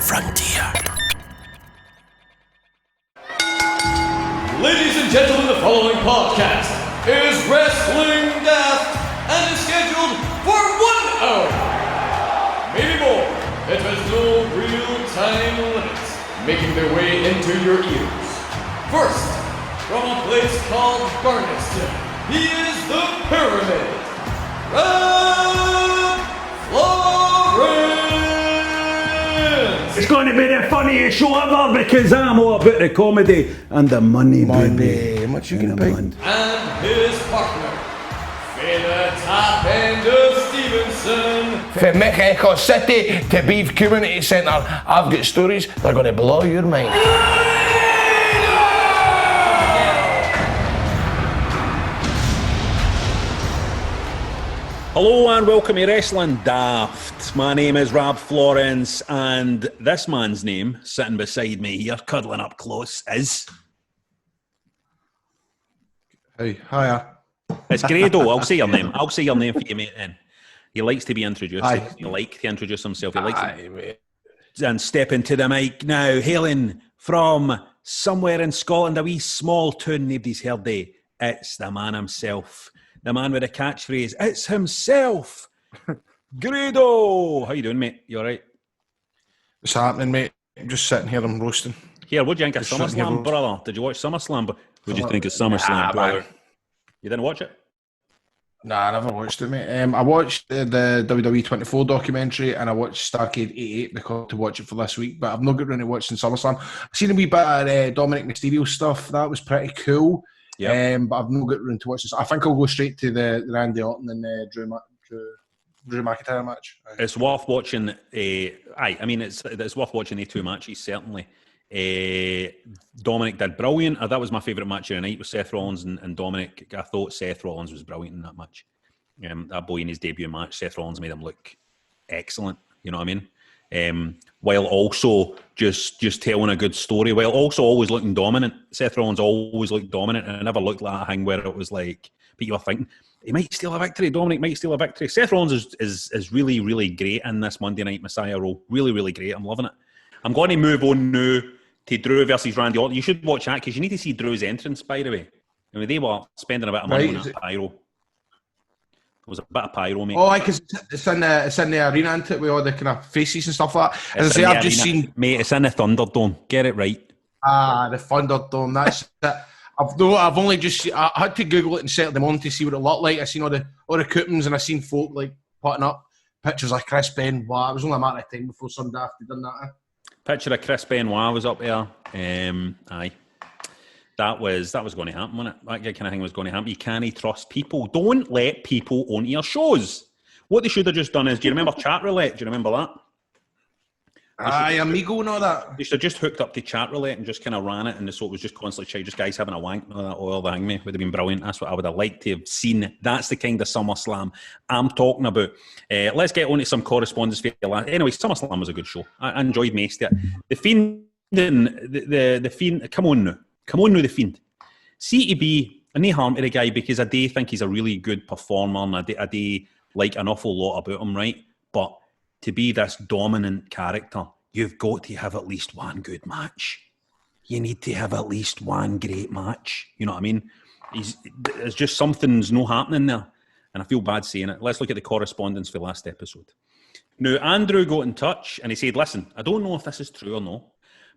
frontier. Ladies and gentlemen, the following podcast is Wrestling Daft and is scheduled for 1 hour. Maybe more. It has no real time limits, making their way into your ears. First, from a place called Barneston, he is the Pyramid. Rab Florence! It's going to be the funniest show ever because I'm all about the comedy and the money, baby. How much you can pay? And his partner, Fela Top End of Stevenson. From Mick City to Beef Community Centre, I've got stories that are going to blow your mind. Hello and welcome to Wrestling Daft. My name is Rab Florence and this man's name, sitting beside me here, cuddling up close, is... Hey, hiya. It's Grado. I'll say your name. I'll say your name for you, mate, then. He likes to be introduced. Aye. He likes to introduce himself. He likes Aye, mate. And step into the mic now, hailing from somewhere in Scotland, a wee small town nobody's heard of. It's the man himself. The man with a catchphrase. It's himself. Grado. How you doing, mate? You all right? What's happening, mate? I'm just sitting here, I'm roasting. Here, what do you think of Just sitting here SummerSlam, brother? Did you watch SummerSlam? What do you think of SummerSlam, Nah, brother? man. You didn't watch it? Nah, I never watched it, mate. I watched the WWE 24 documentary and I watched Starrcade 88 because to watch it for this week, but I've not got around to watching SummerSlam. I've seen a wee bit of Dominic Mysterio stuff. That was pretty cool. Yeah. But I've not got around to watch this. I think I'll go straight to the Randy Orton and Drew McIntyre match. It's worth watching. It's worth watching the two matches, certainly. Dominic did brilliant. That was my favourite match of the night with Seth Rollins and Dominic. I thought Seth Rollins was brilliant in that match. That boy in his debut match, Seth Rollins made him look excellent. You know what I mean? While also just telling a good story, while also always looking dominant. Seth Rollins always looked dominant, and it never looked like a thing where it was like, but you were thinking, he might steal a victory, Dominic might steal a victory. Seth Rollins is really, really great in this Monday Night Messiah role. Really, really great. I'm loving it. I'm going to move on now to Drew versus Randy Orton. You should watch that because you need to see Drew's entrance, by the way. I mean, they were spending a bit of money on that pyro. There was a bit of pyro, mate. Oh, because it's in the arena, isn't it, with all the kind of faces and stuff like that. As I say, I've just seen... Mate, it's in the Thunderdome. Get it right. The Thunderdome, that's it. I've only just... I had to Google it and set them on to see what it looked like. I seen all the coupons and I seen folk like putting up pictures of Chris Benoit. It was only a matter of time before some daft had done that. Picture of Chris Benoit was up there. Aye. That was going to happen, wasn't it? That kind of thing was going to happen. You can't trust people. Don't let people on your shows. What they should have just done is, do you remember Chat Roulette? Do you remember that? Aye, Amigo and all that. They should have just hooked up to Chat Roulette and just kind of ran it, and so it was just constantly just guys having a wank and all that oil the hang me. Would have been brilliant. That's what I would have liked to have seen. That's the kind of SummerSlam I'm talking about. Let's get on to some correspondence for you. Anyway, SummerSlam was a good show. I enjoyed most of it. The Fiend, the Fiend, come on now, the Fiend. CTB, and no harm to the guy because I do think he's a really good performer and I do like an awful lot about him, right? But to be this dominant character, you've got to have at least one good match. You need to have at least one great match. You know what I mean? It's just something's not happening there. And I feel bad saying it. Let's look at the correspondence for last episode. Now, Andrew got in touch and he said, listen, I don't know if this is true or not,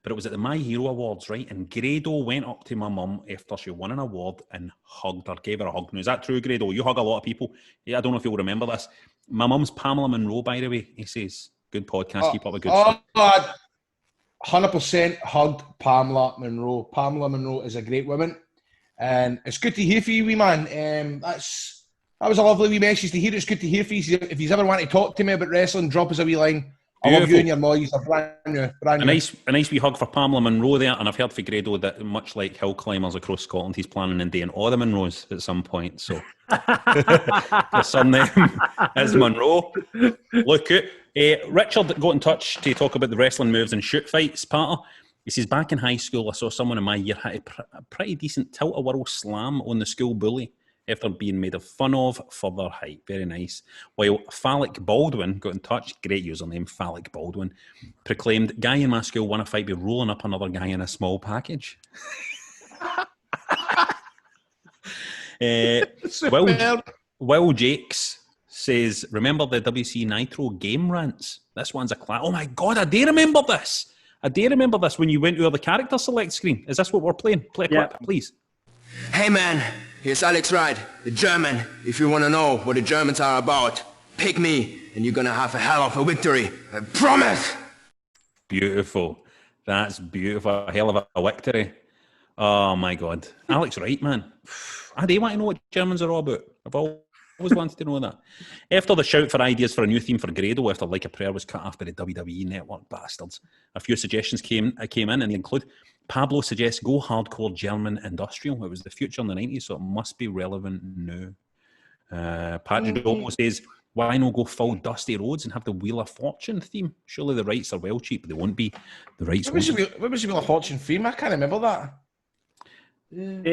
but it was at the My Hero Awards, right? And Grado went up to my mum after she won an award and hugged her, gave her a hug. Now, is that true, Grado? You hug a lot of people. Yeah, I don't know if you'll remember this. My mum's Pamela Monroe, by the way. He says, good podcast, keep up a good stuff. 100% hugged Pamela Monroe. Pamela Monroe is a great woman. And it's good to hear from you, wee man. That was a lovely wee message to hear. It's good to hear from you. If you ever want to talk to me about wrestling, drop us a wee line. I love you and your noise. A brand new. A nice wee hug for Pamela Monroe there. And I've heard for Grado that much like hill climbers across Scotland, he's planning on doing all the Monroes at some point. So the surname is Monroe. Look at Richard got in touch to talk about the wrestling moves and shoot fights, Patter. He says, back in high school, I saw someone in my year hit a pretty decent tilt-a-whirl slam on the school bully. after being made fun of for their height. Very nice. While Phallic Baldwin got in touch, great username, Phallic Baldwin, proclaimed, "Guy in my school want to fight me rolling up another guy in a small package." Will Jakes says, "Remember the WC Nitro game rants? This one's a class. Oh my God, I do remember this. When you went to the character select screen. Is this what we're playing? Play a clip, please." Hey man, here's XLII, the German. If you want to know what the Germans are about, pick me and you're going to have a hell of a victory. I promise. Beautiful. That's beautiful. A hell of a victory. Oh my God. Alex Wright, man. I do want to know what Germans are all about. I've always wanted to know that. After the shout for ideas for a new theme for Grado, after Like a Prayer was cut off by the WWE Network bastards, a few suggestions came in, and they include: Pablo suggests go hardcore German industrial. It was the future in the 90s, so it must be relevant now. Patrick Domo says, why not go full Dusty Rhodes and have the Wheel of Fortune theme? Surely the rights are well cheap, but they won't be. The rights What was the Wheel of Fortune theme? I can't remember that. Yeah.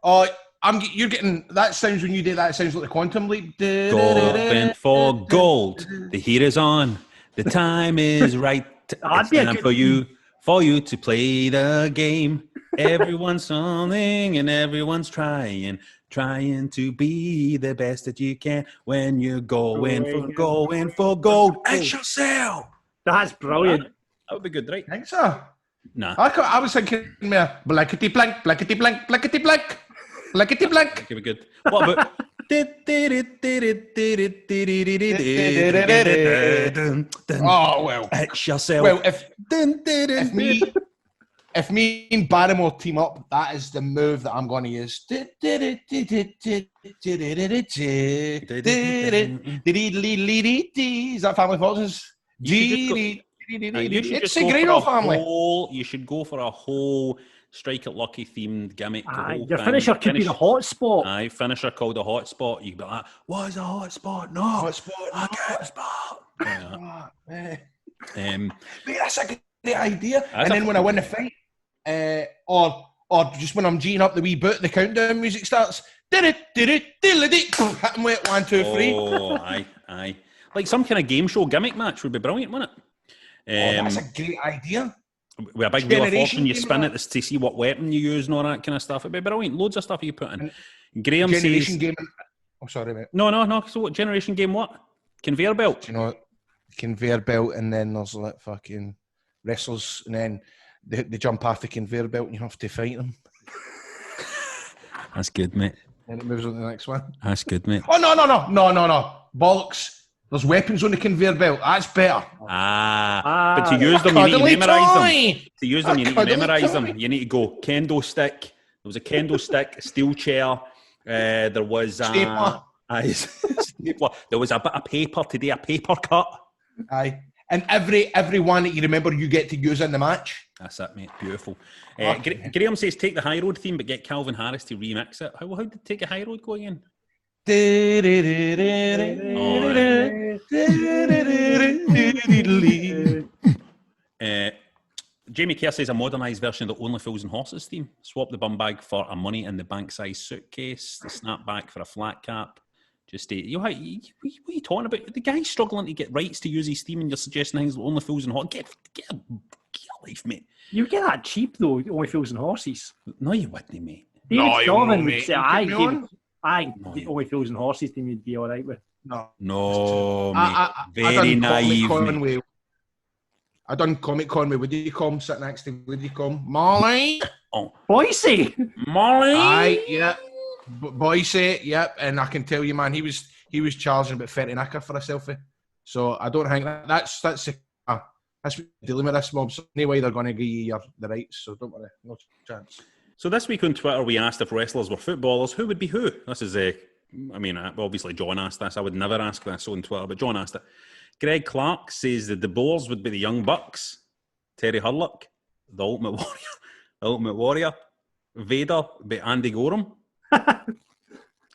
Oh, you're getting that sounds when you do that. It sounds like the Quantum Leap. Going for gold. The heat is on. The time is right. It's time for you to play the game. Everyone's something and everyone's trying to be the best that you can. When you're going for gold, X shall sell. That's brilliant. That would be good, right? I think so. Nah. I was thinking more blankety blank, blankety blank, blankety blank, blankety blank. Okay, good. What about? Oh well. X shall sell. Well, if me and Barrymore team up, that is the move that I'm going to use. Is that Family Fortunes? It's a Grado family. You should go for a whole Strike It Lucky themed gimmick. Your finisher could be the hotspot. Aye, finisher called the hotspot. You could be like, what is a hotspot? No, Hotspot. I get a spot. Mate, Um, that's a great idea. And then when I win the fight, or just when I'm G'ing up the wee boot, the countdown music starts. Hit him with 1, 2, 3. Oh, aye. Like some kind of game show gimmick match would be brilliant, wouldn't it? That's a great idea. With a big Wheel of Fortune, you spin it to see what weapon you use and all that kind of stuff. It'd be brilliant. Loads of stuff you put in. Graham Generation says... game. Oh, sorry, mate. No. So what, Generation game what? Conveyor belt? You know, conveyor belt, and then there's like fucking wrestlers, and then they jump off the conveyor belt and you have to fight them. That's good, mate. And it moves on to the next one. That's good, mate. Oh, no. Bollocks. There's weapons on the conveyor belt. That's better. But to use them, you need to memorise them. To use them, you need to memorise them. You need to go kendo stick. There was a kendo stick, steel chair. There was stapler. Stapler. There was a bit of paper to do a paper cut. Aye. And every one that you remember, you get to use in the match. That's it, mate. Beautiful. Graham says take the High Road theme, but get Calvin Harris to remix it. How did Take a High Road go again? Jamie Kerr says a modernised version of the Only Fools and Horses theme. Swap the bum bag for a money in the bank size suitcase. The snapback for a flat cap. Just what are you talking about? The guy's struggling to get rights to use his theme, and you're suggesting things like Only Fools and Horses. Get a life, mate. You get that cheap though, Only Fools and Horses. No, you wouldn't, mate. David Sullivan would say, No, Only Fools and Horses theme you'd be all right with. No, mate. Very naive, mate. I done Comic Con with Woody Combe, sitting next to Woody Combe. Molly! Oh. Boise! Molly! Aye, yeah. Boise, yep. And I can tell you, man, he was charging about 30 knacker for a selfie. So I don't think that's dealing with this mob. So anyway, they're going to give you the rights. So don't worry, no chance. So this week on Twitter, we asked if wrestlers were footballers, who would be who? This is obviously John asked this. I would never ask this on Twitter, but John asked it. Greg Clark says that the Boers would be the Young Bucks, Terry Hurlock, the Ultimate Warrior, Vader would be Andy Gorham.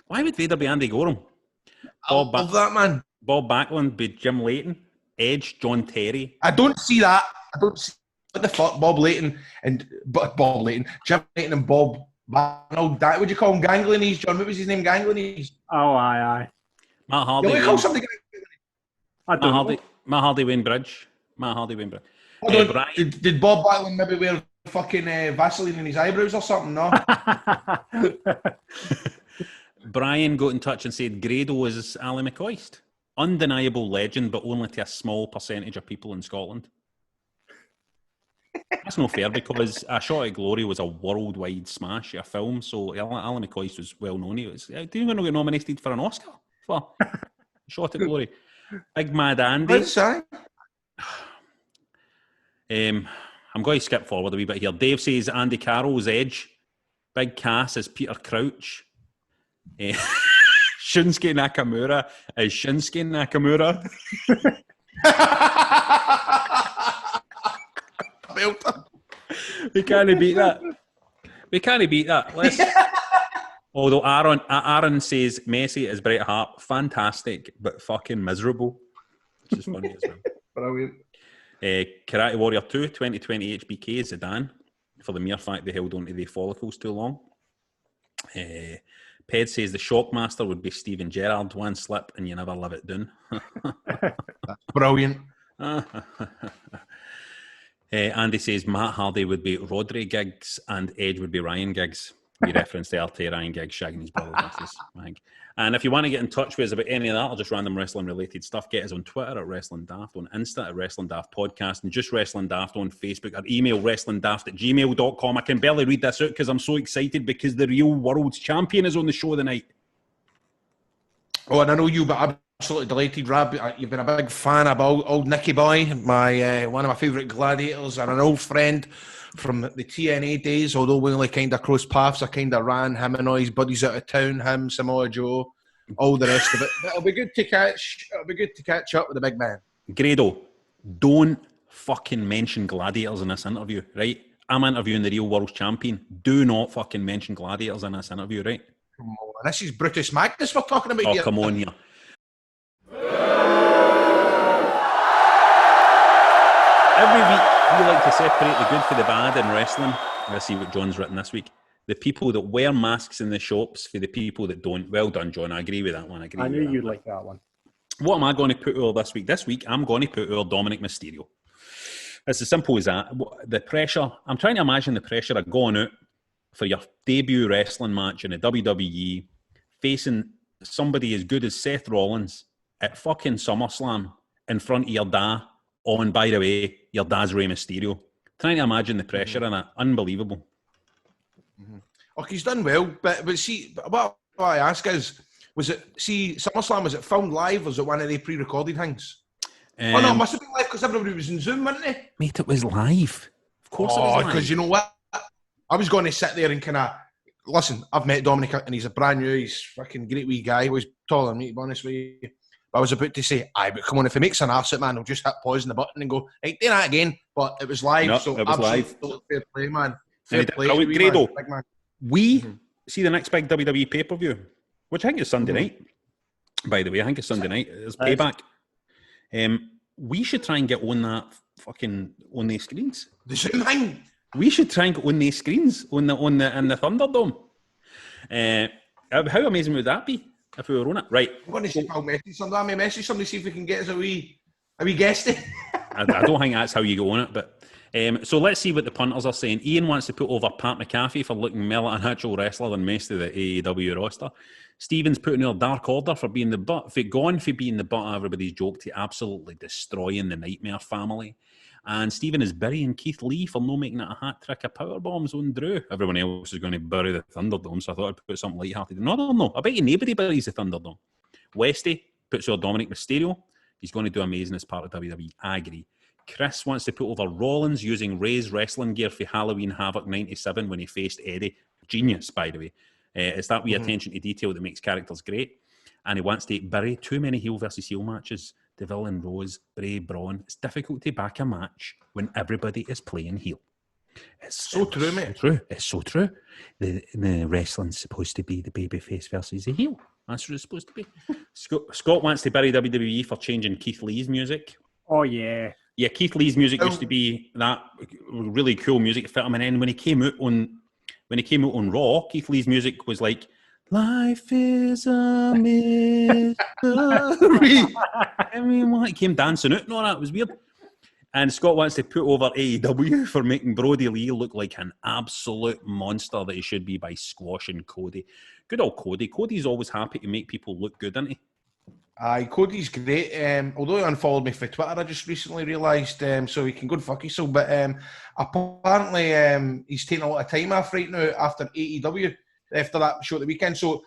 Why would Vader be Andy Gorham? Love that, man. Bob Backlund be Jim Layton, Edge, John Terry. I don't see that. the fuck, Bob Layton and Jim Layton and Bob Arnold. That would you call him Ganglionese, John? What was his name? Ganglionese. Oh, aye. Matt Hardy. Yeah, we call something. Matt Hardy, Wayne Bridge. Did Bob Backlund maybe wear fucking Vaseline in his eyebrows or something? No. Brian got in touch and said Grado is Ali McCoist. Undeniable legend, but only to a small percentage of people in Scotland. That's no fair because A Shot at Glory was a worldwide smash, a film, so Ali McCoist was well known. He was, didn't even get nominated for an Oscar for A Shot at Glory. Big Mad Andy. I'm going to skip forward a wee bit here. Dave says Andy Carroll's Edge. Big Cass is Peter Crouch. Shinsuke Nakamura is Shinsuke Nakamura. We can't beat that. Let's. Although Aaron says Messi is Bret Hart, fantastic but fucking miserable, which is funny as well. Brilliant. Karate Warrior 2, 2020 HBK Zidane for the mere fact they held on to the follicles too long. Ped says the Shockmaster would be Steven Gerrard, one slip and you never live it down. Brilliant. Andy says Matt Hardy would be Rodri Giggs and Edge would be Ryan Giggs. We referenced the RT Ryan Giggs shagging his brother. And if you want to get in touch with us about any of that or just random wrestling related stuff, get us on Twitter at Wrestling Daft, on Insta at Wrestling Daft Podcast, and just Wrestling Daft on Facebook, or email wrestlingdaft@gmail.com. I can barely read this out because I'm so excited because the real world's champion is on the show tonight. Oh, and I know you, but I'm absolutely delighted, Rab. You've been a big fan of old Nicky Boy, my one of my favourite gladiators, and an old friend from the TNA days. Although we only kind of crossed paths, I kind of ran him and all his buddies out of town. Him, Samoa Joe, all the rest of it. It'll be good to catch up with the big man. Grado, don't fucking mention gladiators in this interview, right? I'm interviewing the real world's champion. Do not fucking mention gladiators in this interview, right? Come on, this is Brutus Magnus we're talking about here. Oh, come on here. Every week, we like to separate the good for the bad in wrestling. Let's see what John's written this week. The people that wear masks in the shops for the people that don't. Well done, John. I agree with that one. I knew you'd like that one. What am I going to put over this week? This week, I'm going to put over Dominic Mysterio. It's as simple as that. The pressure, I'm trying to imagine the pressure of going out for your debut wrestling match in the WWE, facing somebody as good as Seth Rollins at fucking SummerSlam in front of your dad. Oh, and by the way, your dad's Rey Mysterio. Trying to imagine the pressure in it. Unbelievable. Oh, he's done well, but see, what I ask is, SummerSlam, was it filmed live or was it one of the pre-recorded things? Oh no, it must have been live because everybody was in Zoom, wasn't it? Mate, it was live. Of course it was live. Because you know what? I was going to sit there and kind of, listen, I've met Dominic and he's a brand new, he's fucking great wee guy. He was taller than me, to be honest with you. I was about to say, but come on, if he makes an arse, man, he'll just hit pause on the button and go, right, do that again. But it was live, no, so it was live. Fair play, man. Fair play. Grado, we see the next big WWE pay-per-view, which I think is Sunday night, by the way. I think it's Sunday night. It's Payback. We should try and get on that fucking, on these screens. The Zoom thing? We should try and get on these screens, in the Thunderdome. How amazing would that be? If we were on it, right? I'm going to see if I'll message somebody, see if we can get us a wee guesting. I don't think that's how you go on it, but so let's see what the punters are saying. Ian wants to put over Pat McAfee for looking more like a natural wrestler than most of the AEW roster. Stephen's putting over Dark Order for being the butt, for being the butt of everybody's joke to absolutely destroying the Nightmare family. And Stephen is burying Keith Lee for not making it a hat trick of power bombs on Drew. Everyone else is going to bury the Thunderdome, so I thought I'd put something lighthearted. No. I bet you nobody buries the Thunderdome. Westy puts over Dominic Mysterio. He's going to do amazing as part of WWE. I agree. Chris wants to put over Rollins using Ray's wrestling gear for Halloween Havoc 97 when he faced Eddie. Genius, by the way. It's that wee attention to detail that makes characters great. And he wants to bury too many heel versus heel matches. Deville and Rose, Bray, Braun. It's difficult to back a match when everybody is playing heel. It's so true, mate. True. It's so true. The wrestling's supposed to be the babyface versus the heel. That's what it's supposed to be. Scott wants to bury WWE for changing Keith Lee's music. Oh, yeah. Yeah, Keith Lee's music used to be that really cool music to fit him, and then when he came out on Raw, Keith Lee's music was like, "Life is a mystery." I mean, what? He came dancing out and all that. It was weird. And Scott wants to put over AEW for making Brody Lee look like an absolute monster that he should be by squashing Cody. Good old Cody. Cody's always happy to make people look good, isn't he? Aye, Cody's great. Although he unfollowed me for Twitter, I just recently realised, so he can go and fuck himself. But apparently he's taking a lot of time off right now after AEW, after that show at the weekend. So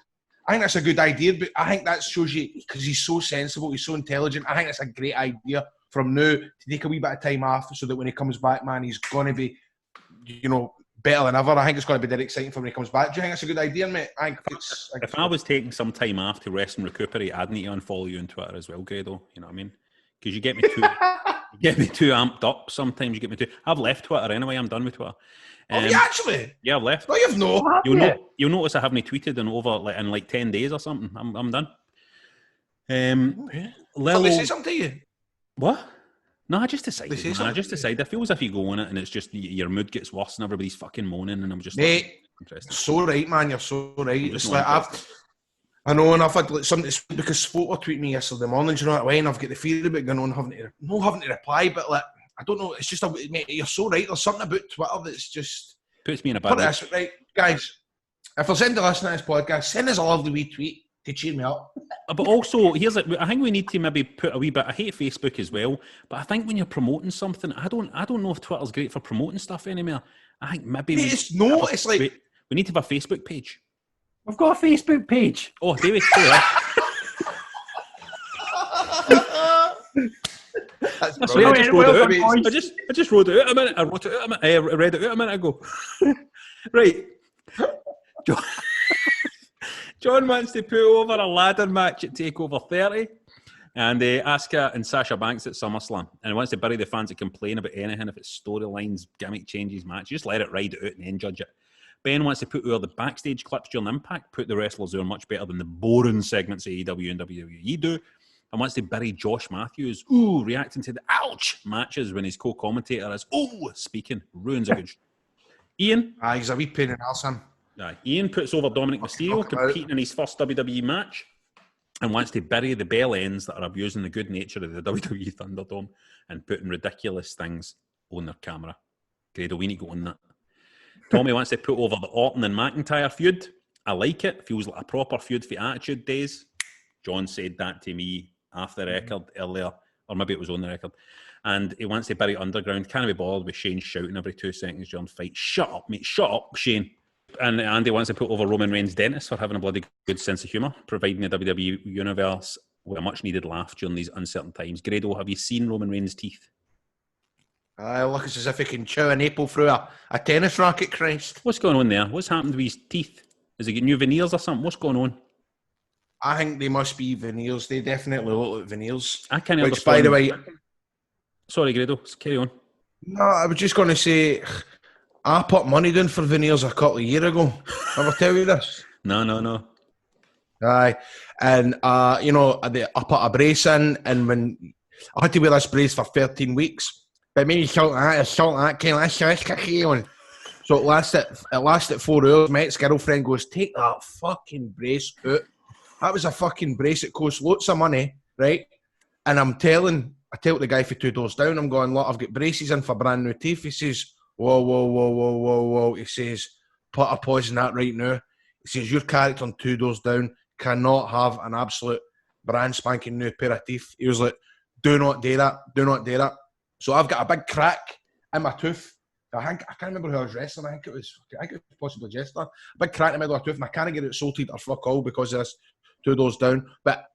I think that's a good idea, but I think that shows you, because he's so sensible, he's so intelligent, I think that's a great idea from now to take a wee bit of time off so that when he comes back, man, he's going to be, better than ever. I think it's going to be dead exciting for when he comes back. Do you think that's a good idea, mate? If I was taking some time off to rest and recuperate, I'd need to unfollow you on Twitter as well, Grado. You know what I mean? Because you get me too amped up sometimes. You get me too. I've left Twitter anyway. I'm done with Twitter. You actually? Yeah, I've left. No, you've not. You'll notice I haven't tweeted in like 10 days or something. I'm done. So they say something to you? What? No, I just decided. I just decided. It feels as if you go on it and it's just your mood gets worse and everybody's fucking moaning, and I'm just mate, so right, man. You're so right. It's like I know, and I've had like something because Sport were tweeting me yesterday morning. You know what? When I've got the fear about going on having to reply, but like I don't know. It's just mate. You're so right. There's something about Twitter that's just puts me in a bad mood. Right, guys. If there's anyone listening to this podcast, send us a lovely wee tweet to cheer me up. But also, I think we need to maybe put a wee bit. I hate Facebook as well, but I think when you're promoting something, I don't know if Twitter's great for promoting stuff anymore. I think maybe it's like we need to have a Facebook page. We've got a Facebook page. Oh, David, that's sorry, I just wrote it out a minute. I read it out a minute ago. Right. John wants to put over a ladder match at TakeOver 30 and Asuka and Sasha Banks at SummerSlam. And he wants to bury the fans that complain about anything if it's storylines, gimmick changes, match. Just let it ride it out and then judge it. Ben wants to put over the backstage clips during Impact, put the wrestlers who are much better than the boring segments of AEW and WWE do, and wants to bury Josh Matthews, reacting to the ouch matches when his co-commentator is, speaking, ruins a good Ian? He's a wee pain in the arse, him. Ian puts over Dominic Mysterio competing in his first WWE match and wants to bury the bell ends that are abusing the good nature of the WWE Thunderdome and putting ridiculous things on their camera. Grado, we need to go on that. Tommy wants to put over the Orton and McIntyre feud. I like it. Feels like a proper feud for Attitude Days. John said that to me off the record earlier, or maybe it was on the record. And he wants to bury Underground. Can't be bothered with Shane shouting every 2 seconds during fight. Shut up, mate. Shut up, Shane. And Andy wants to put over Roman Reigns' dentist for having a bloody good sense of humour, providing the WWE Universe with a much-needed laugh during these uncertain times. Grado, have you seen Roman Reigns' teeth? Looks as if he can chew an apple through a tennis racket, Christ. What's going on there? What's happened to his teeth? Is he getting new veneers or something? What's going on? I think they must be veneers. They definitely look like veneers. I can't understand. By the way... Sorry, Grado. Carry on. No, I was just going to say... I put money down for veneers a couple of years ago. Ever tell you this? No. Aye. And, I put a brace in, and when I had to wear this brace for 13 weeks, but maybe something like that, kind of on. So it lasted 4 hours. My ex-girlfriend goes, take that fucking brace out. That was a fucking brace. It cost lots of money, right? And I tell the guy for 2 doors down, I'm going, look, I've got braces in for brand new teeth. He says, whoa. He says, put a pause in that right now. He says, your character on 2 doors down cannot have an absolute brand spanking new pair of teeth. He was like, do not do that. So I've got a big crack in my tooth. I can't remember who I was wrestling. I think it was possibly Jester. A big crack in the middle of my tooth, and I can't get it salted or fuck all because of this 2 doors down. But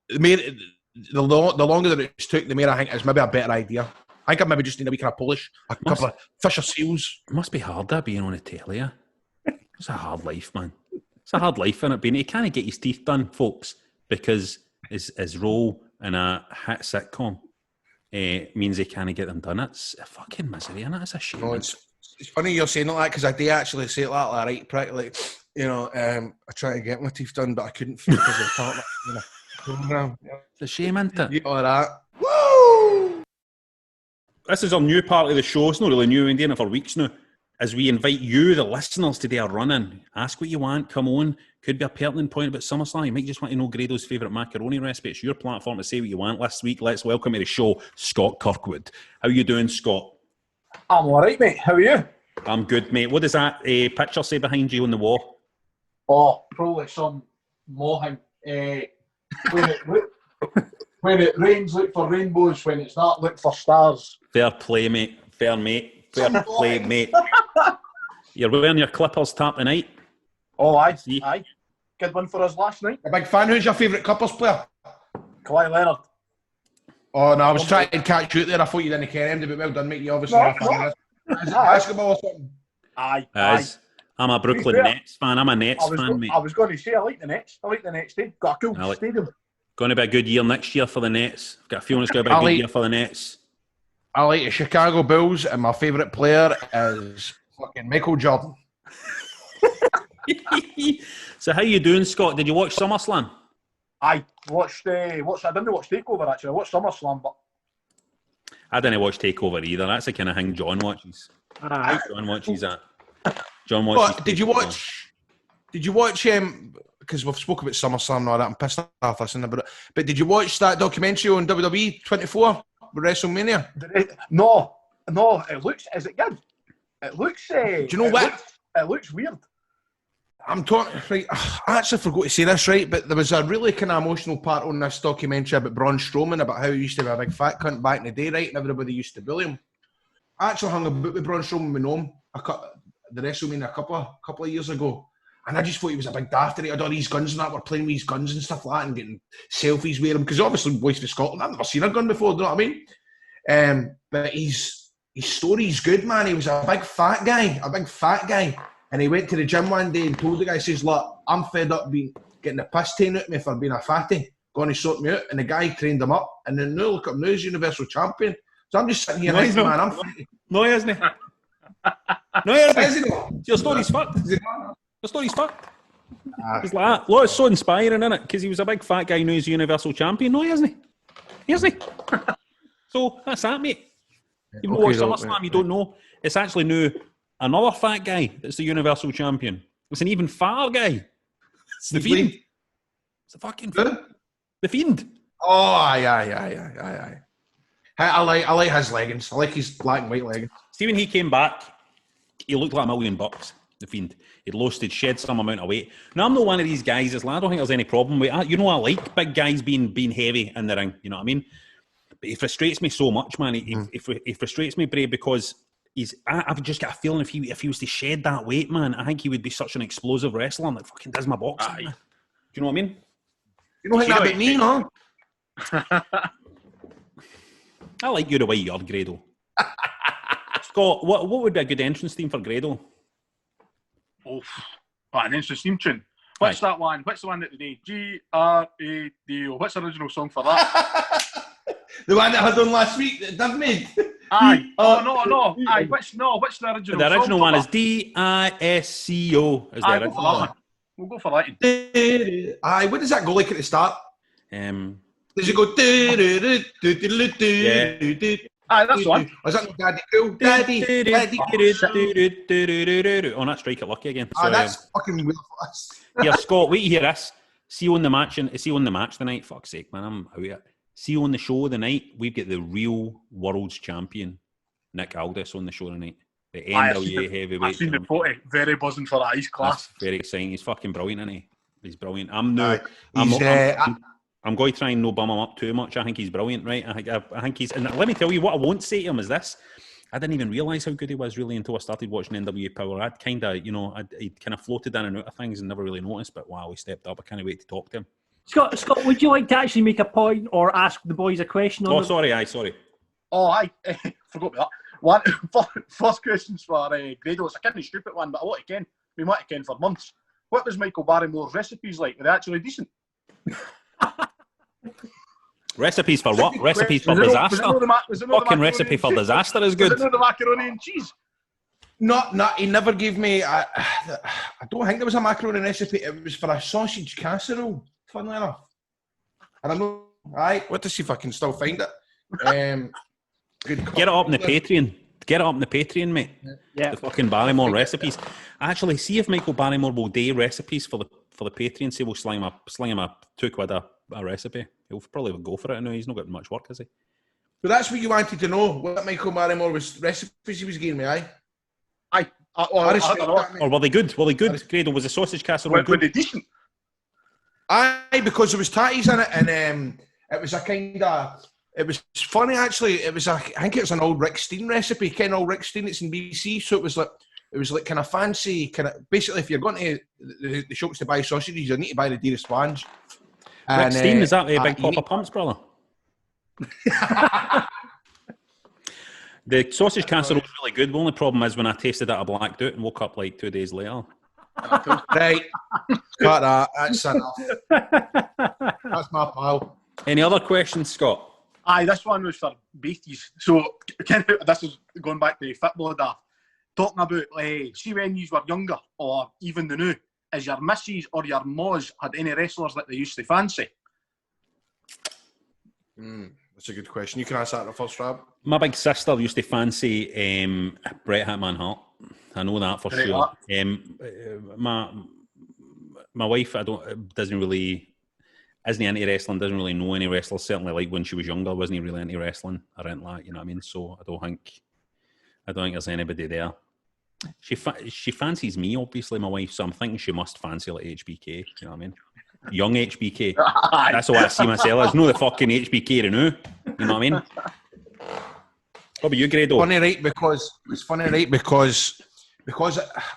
the longer that it took, the more I think it's maybe a better idea. I think I maybe just need a wee kind of polish, a couple of Fisher Seals. It must be hard that being on a telly. It's a hard life, man. It's a hard life, innit? Being he can't get his teeth done, folks, because his role in a hit sitcom means he can't get them done. It's a fucking misery, and it's a shame. No, it's funny you're saying like that because I do actually say it like right, practically. I tried to get my teeth done, but I couldn't because of part of the program. It's a shame, isn't it? All that. this is our new part of the show. It's not really new, we've been doing it for weeks now. As we invite you, the listeners, to do a run-in. Ask what you want, come on. Could be a pertinent point about SummerSlam. You might just want to know Grado's favourite macaroni recipe. It's your platform to say what you want. Last week, let's welcome to the show, Scott Kirkwood. How you doing, Scott? I'm all right, mate. How are you? I'm good, mate. What does that picture say behind you on the wall? Oh, probably some mohing. When it rains, look for rainbows. When it's not, look for stars. Fair play, mate. Fair play, mate. You're wearing your Clippers tap tonight. Oh, aye. See? Aye. Good one for us last night. A big fan. Who's your favourite Clippers player? Kawhi Leonard. Oh, no, I was trying to catch you out there. I thought you didn't care him, but well done, mate. You obviously are a fan of this. Is it basketball or something? Aye. I'm a Brooklyn Nets fan. I'm a Nets fan, mate. I was going to say, I like the Nets. Team. Got a cool stadium. Going to be a good year next year for the Nets. I've got a feeling it's going to be a good year for the Nets. I like the Chicago Bulls, and my favourite player is fucking Michael Jordan. So how you doing, Scott? Did you watch SummerSlam? I watched. I didn't watch Takeover actually. I watched SummerSlam, but I didn't watch Takeover either. That's the kind of thing John watches. Aye. John watches that. John watches. Did you watch? Because we've spoken about SummerSlam and all that. I'm pissed off listening about it. But did you watch that documentary on WWE 24 with WrestleMania? No. It looks. Is it good? It looks. Do you know what? It looks weird. I'm talking. Right, I actually forgot to say this, right? But there was a really kind of emotional part on this documentary about Braun Strowman, about how he used to be a big fat cunt back in the day, right? And everybody used to bully him. I actually hung about with Braun Strowman when we know him. The WrestleMania a couple of years ago. And I just thought he was a big daft. He had all these guns and that. We're playing with his guns and stuff like that and getting selfies with him. Because obviously, boys from Scotland, I've never seen a gun before, do you know what I mean? But his story's good, man. He was a big fat guy. And he went to the gym one day and told the guy, says, look, I'm fed up getting the piss taken out of me for being a fatty. Going to sort me out. And the guy trained him up. And then now look up, now he's Universal Champion. So I'm just sitting here thinking, man, I'm fatty. No, he isn't. No, he isn't. Your story's fucked. The story's fucked. He's like that. Well, it's so inspiring, isn't it? Because he was a big fat guy, now he's Universal Champion. No, he isn't. So that's that, mate. You've not watched SummerSlam, you don't know. It's actually now another fat guy that's the Universal Champion. It's an even fatter guy. It's the Fiend. It's the fucking Fiend. The Fiend. Oh, aye. I like his leggings. I like his black and white leggings. See, when he came back, he looked like $1 million. The Fiend. He'd shed some amount of weight. Now, I'm not one of these guys. I don't think there's any problem with it. You know, I like big guys being heavy in the ring. You know what I mean? But he frustrates me so much, man. He frustrates me, Bray, because I've just got a feeling if he was to shed that weight, man, I think he would be such an explosive wrestler that fucking does my box. Do you know what I mean? You don't think that about me, no? I like you the way you are, Grado. Scott, what would be a good entrance theme for Grado? Oh, an entrance theme tune. What's that one? What's the one that they did? Grado. What's the original song for that? The one that I had on last week that Dave made? Aye. No. Aye. What's the original? The original song one for is DISCO. Is the original one. We'll go for that. Aye, what does that go like at the start? Does it go? Yeah. Aye, that's the one. Or is that no Daddy Cool? Daddy. Oh, not Strike It Lucky again. That's fucking weird for us. Here, Scott, wait to hear this. See you on the match tonight. Fuck's sake, man, I'm out of it. See you on the show tonight. We've got the real world's champion, Nick Aldis, on the show tonight. The NWA heavyweight. I've seen the photo. Very buzzing for that. He's class. That's very exciting. He's fucking brilliant, isn't he? He's brilliant. I'm going to try and no bum him up too much. I think he's brilliant, right? I think he's... And let me tell you, what I won't say to him is this. I didn't even realise how good he was, really, until I started watching NWA Power. I'd kind of, he'd kind of floated in and out of things and never really noticed, but wow, he stepped up. I can't wait to talk to him. Scott, would you like to actually make a point or ask the boys a question? Sorry. Oh, I forgot about that. First question's for Grado. It's a kind of stupid one, but I want to ken. We might have ken for months. What was Michale Barrymore's recipes like? Were they actually decent? Recipes for what? Recipes for disaster? Fucking recipe for disaster is good. Was it the macaroni and cheese? No, he never gave me... I don't think there was a macaroni recipe. It was for a sausage casserole, funnily enough. I don't know. Aye, what does see if I can still find it? Good Get it up in the Patreon. Get it up in the Patreon, mate. Yeah. The fucking Barrymore recipes. Actually, see if Michael Barrymore will do recipes for the Patreon. Say we'll sling him a £2 a recipe. He'll probably go for it. I know he's not got much work, has he? So that's what you wanted to know. What Michael Barrymore was recipes he was giving me, aye? I respect don't know. that, mate. Or were they good? Were they good? Grado, was the sausage casserole Were good? they decent? Aye, because there was tatties in it, and it was a kind of. It was funny actually. It was I think it was an old Rick Stein recipe. Ken old Rick Stein. It's in BC, so it was like kind of fancy. Kind of basically, if you're going to the shops to buy sausages, you need to buy the dearest ones. Rick Stein, is that a Big Papa Pumps brother? The sausage casserole was really good. The only problem is when I tasted it, I blacked out and woke up like 2 days later. Right, cut that. That's enough. That's my pal. Any other questions, Scott? Aye, this one was for Beatties. So, this is going back to football daft. Talking about, see when you were younger, or even the new, is your missus or your ma's had any wrestlers that they used to fancy? That's a good question. You can answer that in the first, Rab. My big sister used to fancy Bret Hitman Hart. I know that for Bret sure. Hart. My wife, isn't into wrestling, doesn't really know any wrestlers. Certainly, like when she was younger, wasn't really into wrestling or anything like that, you know what I mean? So I don't think there's anybody there. She fancies me, obviously, my wife, so I'm thinking she must fancy like HBK, you know what I mean? Young HBK. That's what I see myself as. No, the fucking HBK to know. You know what I mean? What about you, Grado? It's funny, right? Because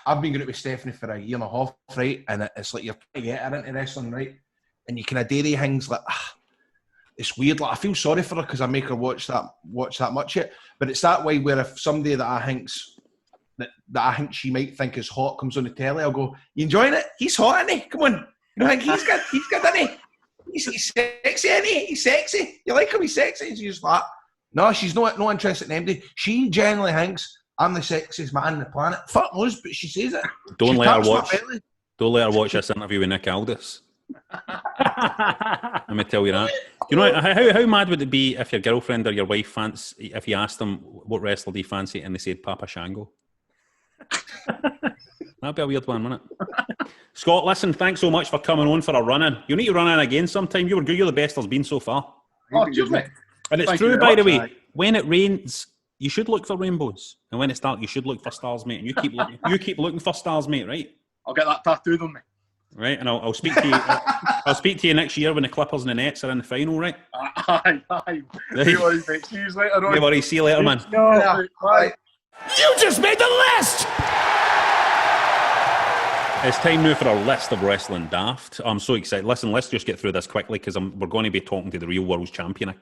I've been going out with Stephanie for a year and a half, right? And it's like you're trying to get her into wrestling, right? And you kind of dairy things like, it's weird. Like I feel sorry for her because I make her watch that much yet. But it's that way where if somebody that I think she might think is hot comes on the telly, I'll go, "You enjoying it? He's hot, isn't he? Come on, you know, he's good, isn't he? He's sexy, isn't he? He's sexy. You like him? He's sexy." And she's like, "No, she's not interested in anybody. She generally thinks I'm the sexiest man on the planet. Fuck knows, but she says it. Don't let her watch this interview with Nick Aldis. Let me tell you that. You know how mad would it be if your girlfriend or your wife if you asked them what wrestler do you fancy and they said Papa Shango? That'd be a weird one, wouldn't it? Scott, listen, thanks so much for coming on for a run-in. You need to run in again sometime. You were good. You're the best there's been so far. Oh, excuse me. And it's true, by the way. When it rains, you should look for rainbows, and when it's dark, you should look for stars, mate. And you keep looking for stars, mate. Right? I'll get that tattooed on me. Right, and I'll speak to you. I'll speak to you next year when the Clippers and the Nets are in the final, right? Aye. No worries, mate. See you later on. No worries. See you later, man. No, bye. You just made the list! It's time now for our list of wrestling daft. I'm so excited. Listen, let's just get through this quickly because we're going to be talking to the real world champion.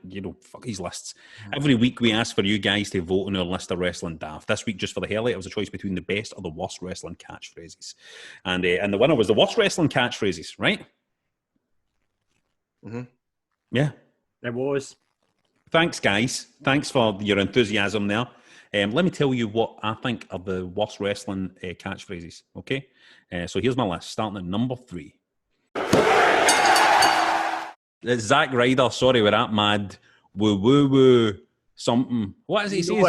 Fuck these lists. Every week we ask for you guys to vote on our list of wrestling daft. This week, just for the hell of it was a choice between the best or the worst wrestling catchphrases. And the winner was the worst wrestling catchphrases, right? Mm-hmm. Yeah. It was. Thanks, guys. Thanks for your enthusiasm there. Let me tell you what I think are the worst wrestling catchphrases, okay? So here's my list, starting at number 3. It's Zack Ryder, sorry, we're that mad. Woo, woo, woo, something. What is he saying?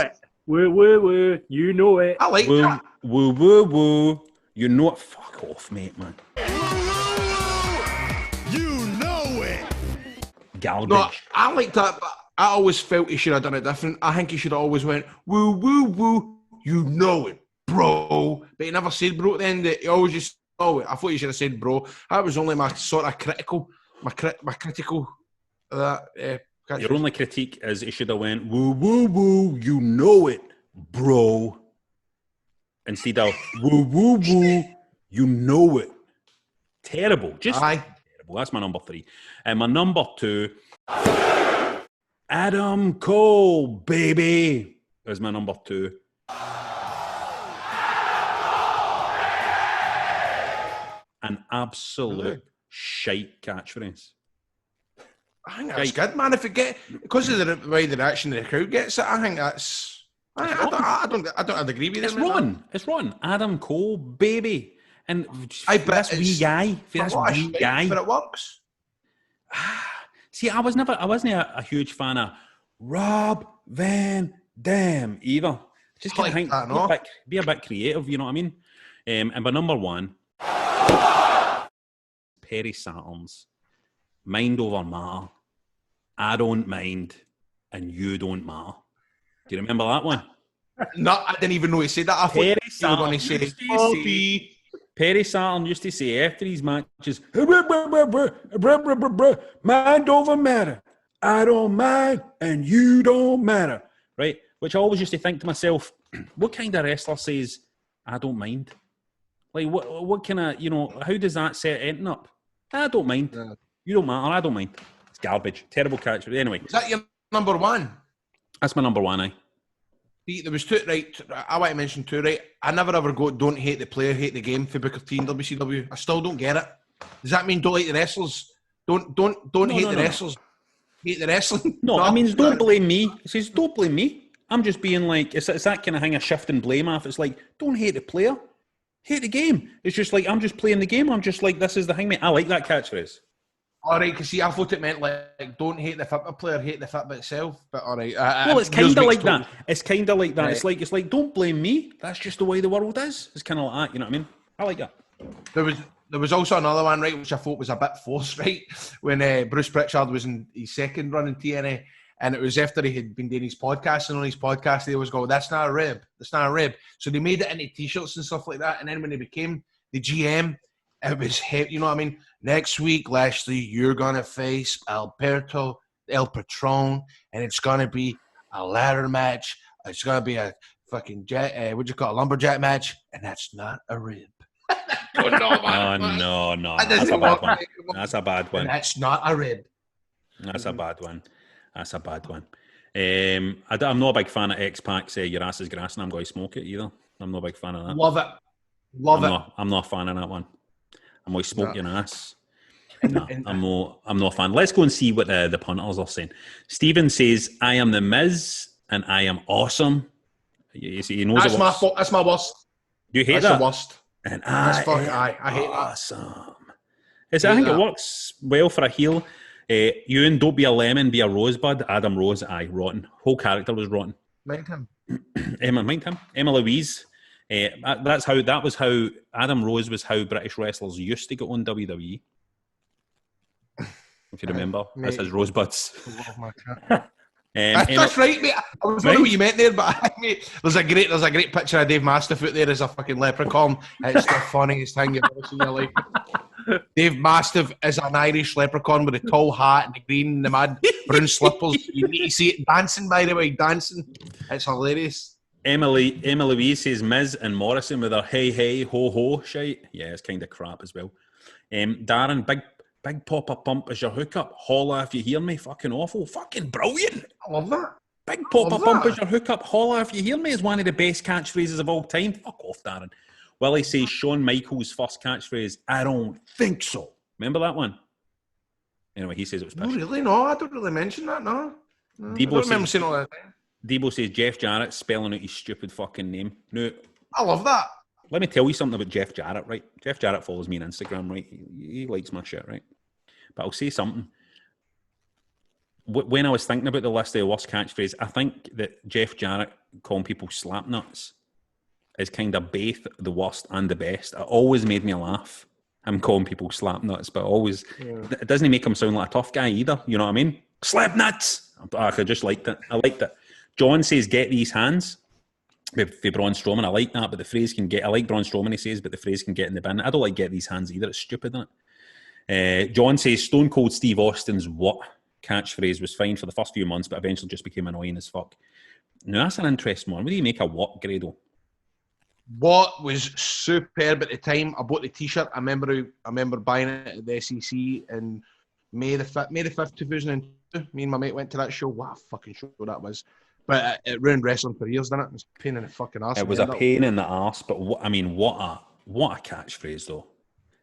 Woo, woo, woo, you know it. I like Woo, that. woo, woo, woo, you know it. Fuck off, mate, man. You know it! Garbage. No, I like that, but I always felt he should have done it different. I think he should have always went, woo, woo, woo, you know it, bro. But he never said bro at the end. He always just, oh, I thought he should have said bro. That was only my sort of critical, my critical of that. Your only critique is he should have went, woo, woo, woo, you know it, bro. Instead of, woo, woo, woo, you know it. Terrible. Just terrible. That's my number 3. And my number 2... Adam Cole, baby, is my number 2. An absolute shite catchphrase. I think that's good, man. If it because of the way the reaction the crowd gets it, I think that's. I don't agree with you. It's wrong. Adam Cole, baby, and for this wee guy, but it works. See, I wasn't a huge fan of Rob Van damn either. Just kind of Like think, that, no? be a bit creative, you know what I mean? And by number one, Perry Saturn's Mind Over Matter, I Don't Mind, and You Don't Matter. Do you remember that one? No, I didn't even know he said that. I thought Perry you were going to say, Saturn Perry Saturn used to say after these matches, mind over matter. I don't mind and you don't matter. Right? Which I always used to think to myself, what kind of wrestler says, I don't mind? Like, what kind of, you know, how does that set anything up? I don't mind. Yeah. You don't matter. I don't mind. It's garbage. Terrible catch. Anyway. is that your number one? That's my number one, See, there was two, right? I want to mention two, right? I never ever go, don't hate the player, hate the game for Booker T and WCW. I still don't get it. Does that mean don't like the wrestlers? Don't hate the wrestlers. Hate the wrestling? No, I mean, don't blame me. It says, don't blame me. I'm just being like, it's that kind of thing of shifting blame off. It's like, don't hate the player, hate the game. It's just like, I'm just playing the game. I'm just like, this is the thing, mate. I like that catchphrase. All right, because see, I thought it meant like don't hate the Fitbit player, hate the Fitbit itself. But all right, well, it's kind of like that. It's kind of like that. Right. It's like, don't blame me. That's just the way the world is. It's kind of like that. You know what I mean? I like that. There was also another one, right, which I thought was a bit forced, right, when Bruce Pritchard was in his second run in TNA, and it was after he had been doing his podcast, and on his podcast they always go, "That's not a rib. That's not a rib." So they made it into T-shirts and stuff like that. And then when he became the GM, it was, you know what I mean? Next week, Lashley, you're gonna face Alberto El Patron, and it's gonna be a ladder match. It's gonna be a fucking a lumberjack match, and that's not a rib. Oh, no. That's a bad one. That's a bad one. And that's not a rib. That's a bad one. I'm not a big fan of X-Pac say your ass is grass and I'm going to smoke it either. I'm not a big fan of that. Love it. I'm not a fan of that one. I'm going to smoke your ass. No, I'm not a fan. Let's go and see what the punters are saying. Stephen says, I am the Miz and I am awesome. He knows that's my worst. Do you hate that's that? The worst. And I hate awesome. I think it works well for a heel. Ewan, don't be a lemon, be a rosebud. Adam Rose, rotten. Whole character was rotten. Mind him. Emma Louise. That was how Adam Rose was how British wrestlers used to get on WWE. If you remember, that's his rosebuds. That's right, mate. I was wondering what you meant there, but mate, there's a great picture of Dave Mastiff out there as a fucking leprechaun. It's the funniest thing you've ever seen in your life. Dave Mastiff is an Irish leprechaun with a tall hat and the green and the mad brown slippers. You need to see it dancing, by the way, dancing. It's hilarious. Emma Louise says Miz and Morrison with their hey ho ho shite. Yeah, it's kind of crap as well. Darren, big pop up pump as your hookup. Holla if you hear me. Fucking awful. Fucking brilliant. I love that. Big pop up pump as your hookup. Holla if you hear me is one of the best catchphrases of all time. Fuck off, Darren. Willie says Shawn Michaels' first catchphrase, I don't think so. Remember that one? Anyway, he says it was pish. No, really? No, I don't really mention that, no. Debo I don't remember saying all that. Debo says Jeff Jarrett spelling out his stupid fucking name. No, I love that. let me tell you something about Jeff Jarrett, right? Jeff Jarrett follows me on Instagram, right? He likes my shit, right? But I'll say something. When I was thinking about the list of the worst catchphrase, I think that Jeff Jarrett calling people slap nuts is kind of both the worst and the best. It always made me laugh. I'm calling people slap nuts, but always it doesn't make him sound like a tough guy either. You know what I mean? Slap nuts. I just liked it. I liked it. John says, "Get these hands." For Braun Strowman, I like that, but the phrase can get. I like Braun Strowman. He says, but the phrase can get in the bin. I don't like "get these hands" either. It's stupid, isn't it? John says, "Stone Cold Steve Austin's what catchphrase was fine for the first few months, but eventually just became annoying as fuck." Now that's an interesting one. What do you make of what, Grado? What was superb at the time? I bought the T-shirt. I remember buying it at the SEC in May the 5th, 2002. Me and my mate went to that show. What a fucking show that was! But it ruined wrestling for years, didn't it? It was a pain in the fucking arse. It was a pain in the arse, but what a catchphrase though.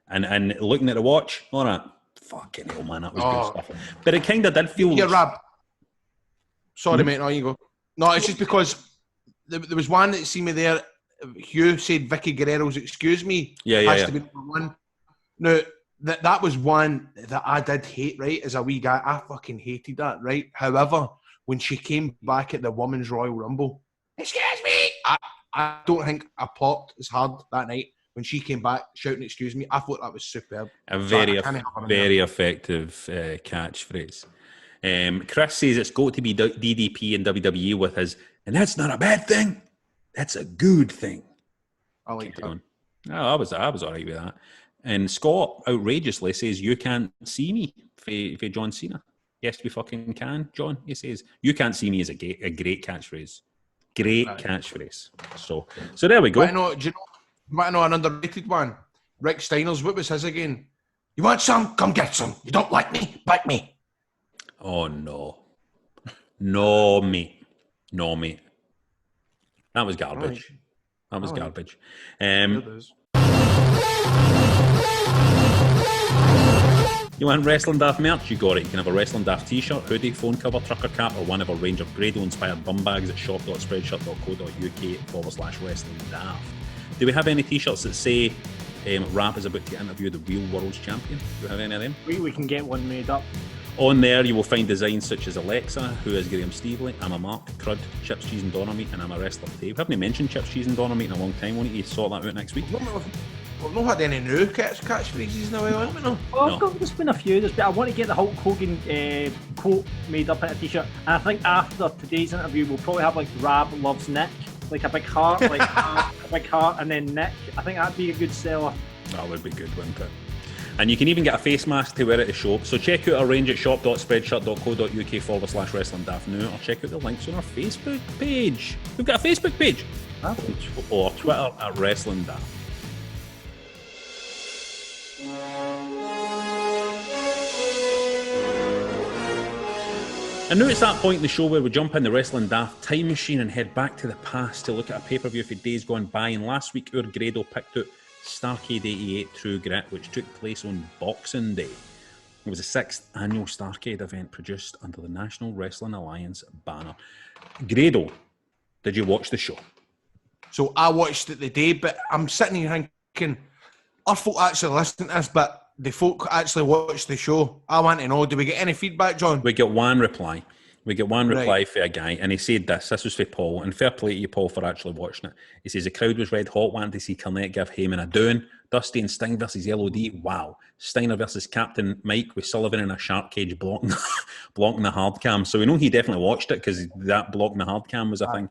And looking at the watch, all right, fucking hell, man, that was good stuff. But it kind of did feel. Yeah, Rab. Sorry, mate. No, you go. No, it's just because there was one that see me there. Hugh said Vicky Guerrero's "excuse me" has to be number one. Now that was one that I did hate, right? As a wee guy, I fucking hated that, right? However, when she came back at the Women's Royal Rumble. Excuse me! I don't think I popped as hard that night when she came back shouting excuse me. I thought that was superb. A very effective catchphrase. Chris says it's got to be DDP and WWE with his, and that's not a bad thing. That's a good thing. I like that. Oh, I was all right with that. And Scott outrageously says, "You can't see me," for John Cena. Yes, we fucking can, John. He says, "You can't see me" is a great catchphrase. Great catchphrase. So there we go. Do you know an underrated one? Rick Steiner's. What was his again? You want some? Come get some. You don't like me? Bite me. Oh no, no mate. That was garbage. That was garbage. You want Wrestling Daft merch? You got it. You can have a Wrestling Daft t-shirt, hoodie, phone cover, trucker cap, or one of a range of Grado-inspired bum bags at shop.spreadshirt.co.uk/Wrestling Daft. Do we have any t-shirts that say Rab is about to interview the real world's champion? Do we have any of them? We can get one made up. On there, you will find designs such as Alexa, who is Graham Stevely, I'm a Mark, Crud, Chips, Cheese and Doner Meat, and I'm a Wrestler Dave. We haven't mentioned Chips, Cheese and Doner Meat in a long time. Won't you sort that out next week? We've not had any new catchphrases in a while, haven't we? No. Oh, there's been a few. I want to get the Hulk Hogan quote made up in a t-shirt. And I think after today's interview, we'll probably have like Rab loves Nick, like a big heart, a big heart, and then Nick. I think that'd be a good seller. That would be good, wouldn't it? And you can even get a face mask to wear at the show. So check out our range at shop.spreadshirt.co.uk/Wrestling Daft now, or check out the links on our Facebook page. We've got a Facebook page. Or Twitter at Wrestling Daft. And now it's that point in the show where we jump in the Wrestling Daft time machine and head back to the past to look at a pay-per-view for days gone by. And last week, our Grado picked out Starrcade 88 True Grit, which took place on Boxing Day. It was the 6th annual Starrcade event produced under the National Wrestling Alliance banner. Grado, did you watch the show? So I watched it the day, but I'm sitting here thinking, our folk actually listen to this, but the folk actually watched the show. I want to know, do we get any feedback, John? We get one reply. For a guy, and he said this was for Paul, and fair play to you, Paul, for actually watching it. He says, the crowd was red hot, wanting to see Culinary give Heyman a doing. Dusty and Sting versus LOD, wow. Steiner versus Captain Mike with Sullivan in a shark cage blocking the hard cam. So we know he definitely watched it, because that blocking the hard cam was a thing.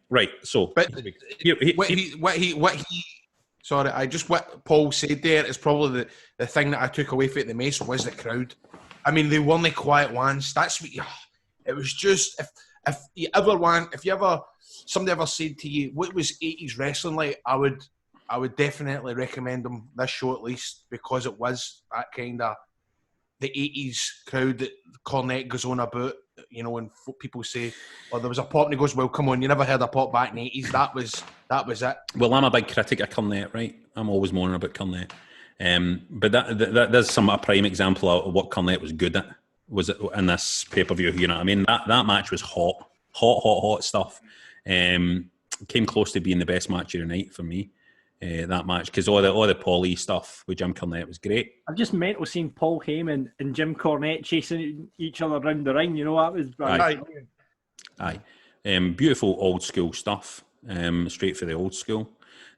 Right, so... But what Paul said there is probably the thing that I took away from it the most was the crowd. I mean, they weren't quiet ones. That's what it was just, if somebody ever said to you, what was 80s wrestling like, I would definitely recommend them this show at least, because it was that kind of the 80s crowd that Cornette goes on about, you know, when people say, oh, there was a pop, and he goes, well, come on, you never heard a pop back in the 80s. That was it. Well, I'm a big critic of Cornette, right? I'm always moaning about Cornette. But there's a prime example of what Culinary was good at, was it in this pay-per-view, you know what I mean? That match was hot stuff. Came close to being the best match of the night for me, that match, because all the Paulie stuff with Jim Cornette was great. I've just mental seeing Paul Heyman and Jim Cornette chasing each other around the ring, you know, that was brilliant. Aye. Beautiful old school stuff, straight for the old school.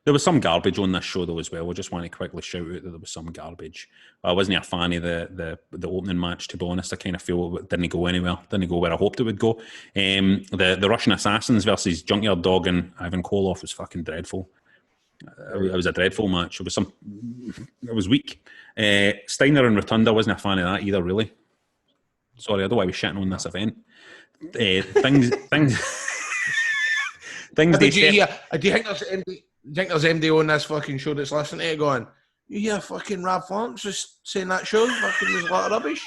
There was some garbage on this show though as well. I just want to quickly shout out that there was some garbage. I wasn't a fan of the opening match, to be honest. I kind of feel it didn't go anywhere. Didn't go where I hoped it would go. The Russian Assassins versus Junkyard Dog and Ivan Koloff was fucking dreadful. It was a dreadful match. It was weak. Steiner and Rotunda, wasn't a fan of that either, really. Sorry, I don't know why we're shitting on this event. Things Do you think there's MD on this fucking show that's listening to it going, you hear fucking Rab Florence just saying that show? Fucking there's a lot of rubbish.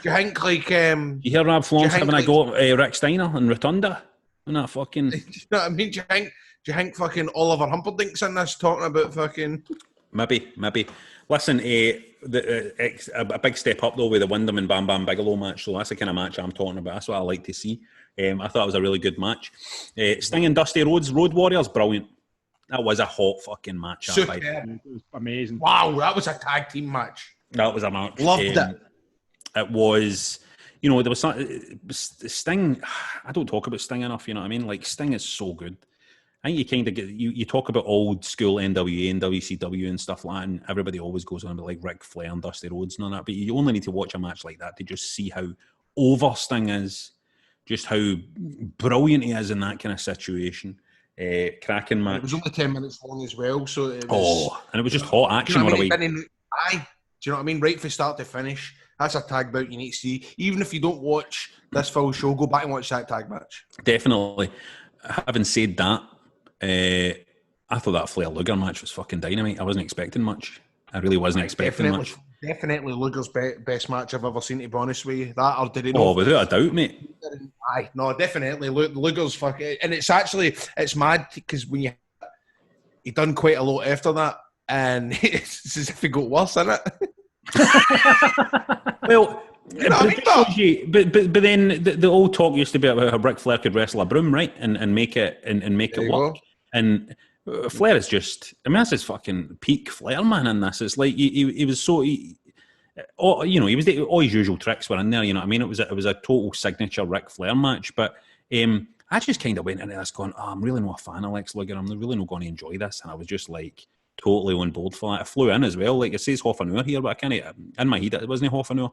Do you think you hear Rab Florence having a go at Rick Steiner and Rotunda? And that fucking... Do you know what I mean? Do you think fucking Oliver Humperdink's in this talking about fucking... Maybe. Listen, a big step up though with the Wyndham and Bam Bam Bigelow match. So that's the kind of match I'm talking about. That's what I like to see. I thought it was a really good match. Sting and Dusty Rhodes, Road Warriors, brilliant. That was a hot fucking match. Super. It was amazing. Wow, that was a tag team match. That was a match. Loved it. It was, you know, there was Sting. I don't talk about Sting enough. You know what I mean? Like, Sting is so good. I think you kind of get you talk about old school NWA and WCW and stuff like that, and everybody always goes on about like Ric Flair and Dusty Rhodes and all that. But you only need to watch a match like that to just see how over Sting is, just how brilliant he is in that kind of situation. Cracking match. It was only 10 minutes long as well, so it was. And it was just hot action all the way. Do you know what I mean? Right from start to finish. That's a tag bout you need to see. Even if you don't watch this full show, go back and watch that tag match. Definitely. Having said that, I thought that Flair Luger match was fucking dynamite. I wasn't expecting much. I really wasn't expecting much. Definitely Luger's best match I've ever seen, to be honest with you. That, or did he know? Oh, without a doubt, mate. Aye, no, definitely. Luger's fucking... And it's mad, because when he done quite a lot after that, and it's as if he got worse, isn't it? Well... You know but then the old talk used to be about how Ric Flair could wrestle a broom, right, and make it work. Go. And Flair is just, I mean, that's his fucking peak Flair, man. In this, it's like he was so, he was all his usual tricks were in there. You know what I mean? It was a total signature Ric Flair match. But I just kind of went into this going, I'm really not a fan of Lex Luger. I'm really not going to enjoy this, and I was just like totally on board for that. I flew in as well. Like, it says half an hour here, but I can't. In my head, it wasn't half an hour.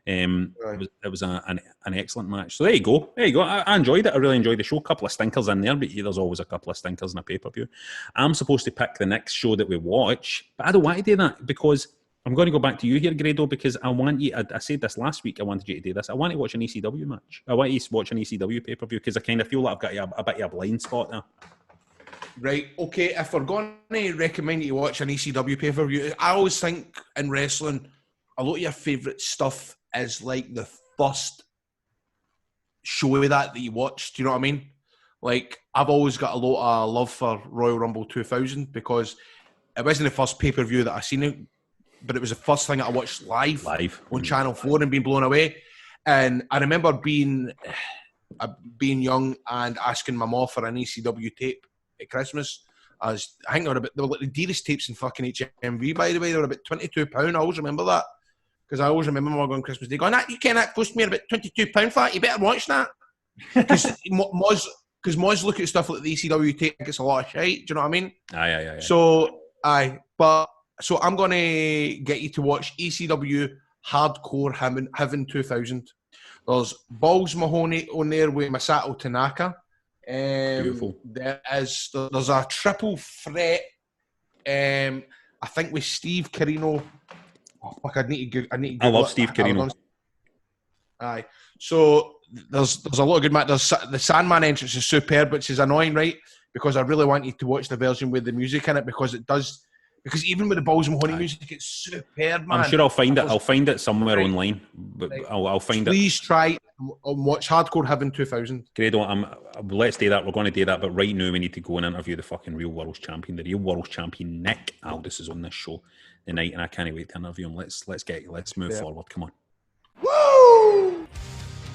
Right. It was an excellent match. So there you go. I enjoyed it. I really enjoyed the show. A couple of stinkers in there, but there's always a couple of stinkers in a pay-per-view. I'm supposed to pick the next show that we watch, but I don't want to do that because I'm going to go back to you here, Grado, because I want you, I said this last week, I wanted you to do this. I want to watch an ECW match. I want you to watch an ECW pay-per-view because I kind of feel like I've got a bit of a blind spot there. Right, okay, if we're going to recommend you watch an ECW pay-per-view, I always think in wrestling, a lot of your favourite stuff is like the first show that you watched. Do you know what I mean? Like, I've always got a lot of love for Royal Rumble 2000 because it wasn't the first pay-per-view that I seen it, but it was the first thing that I watched live on Channel 4 and being blown away. And I remember being young and asking my mum for an ECW tape at Christmas. I think they were like the dearest tapes in fucking HMV, by the way. They were about £22. I always remember that. Because I always remember my going Christmas Day going, you can't cost me about £22 for that. You better watch that. Because Moz look at stuff like the ECW tape, it's a lot of shite. Do you know what I mean? Aye. So I'm going to get you to watch ECW Hardcore Heaven 2000. There's Balls Mahoney on there with Masato Tanaka. Beautiful. There's a triple threat. I think with Steve Carino. Oh, fuck, I need to I love Steve Carino. Aye. So there's a lot of good matches. The Sandman entrance is superb, which is annoying, right? Because I really want you to watch the version with the music in it because it does. Because even with the Balls and Mahoney music, it's superb, man. I'm sure I'll find it. I'll find it somewhere online, but I'll find it. Please try and watch Hardcore Heaven 2000. Grado, let's do that. We're going to do that, but right now we need to go and interview the fucking real world's champion. The real world's champion, Nick Aldis, is on this show tonight, and I can't wait to interview him. Let's move forward. Come on. Woo!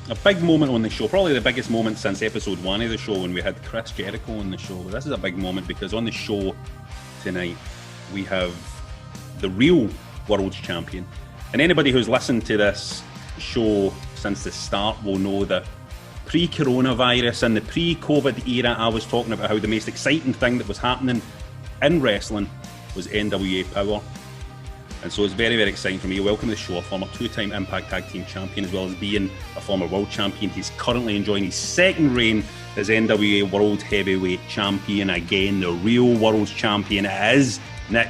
A big moment on the show, probably the biggest moment since episode 1 of the show when we had Chris Jericho on the show. But this is a big moment because on the show tonight we have the real world's champion. And anybody who's listened to this show since the start will know that pre-coronavirus and the pre-COVID era, I was talking about how the most exciting thing that was happening in wrestling was NWA Power. And so it's very, very exciting for me. Welcome to the show, a former 2-time Impact Tag Team Champion, as well as being a former World Champion. He's currently enjoying his second reign as NWA World Heavyweight Champion. Again, the real World's Champion is Nick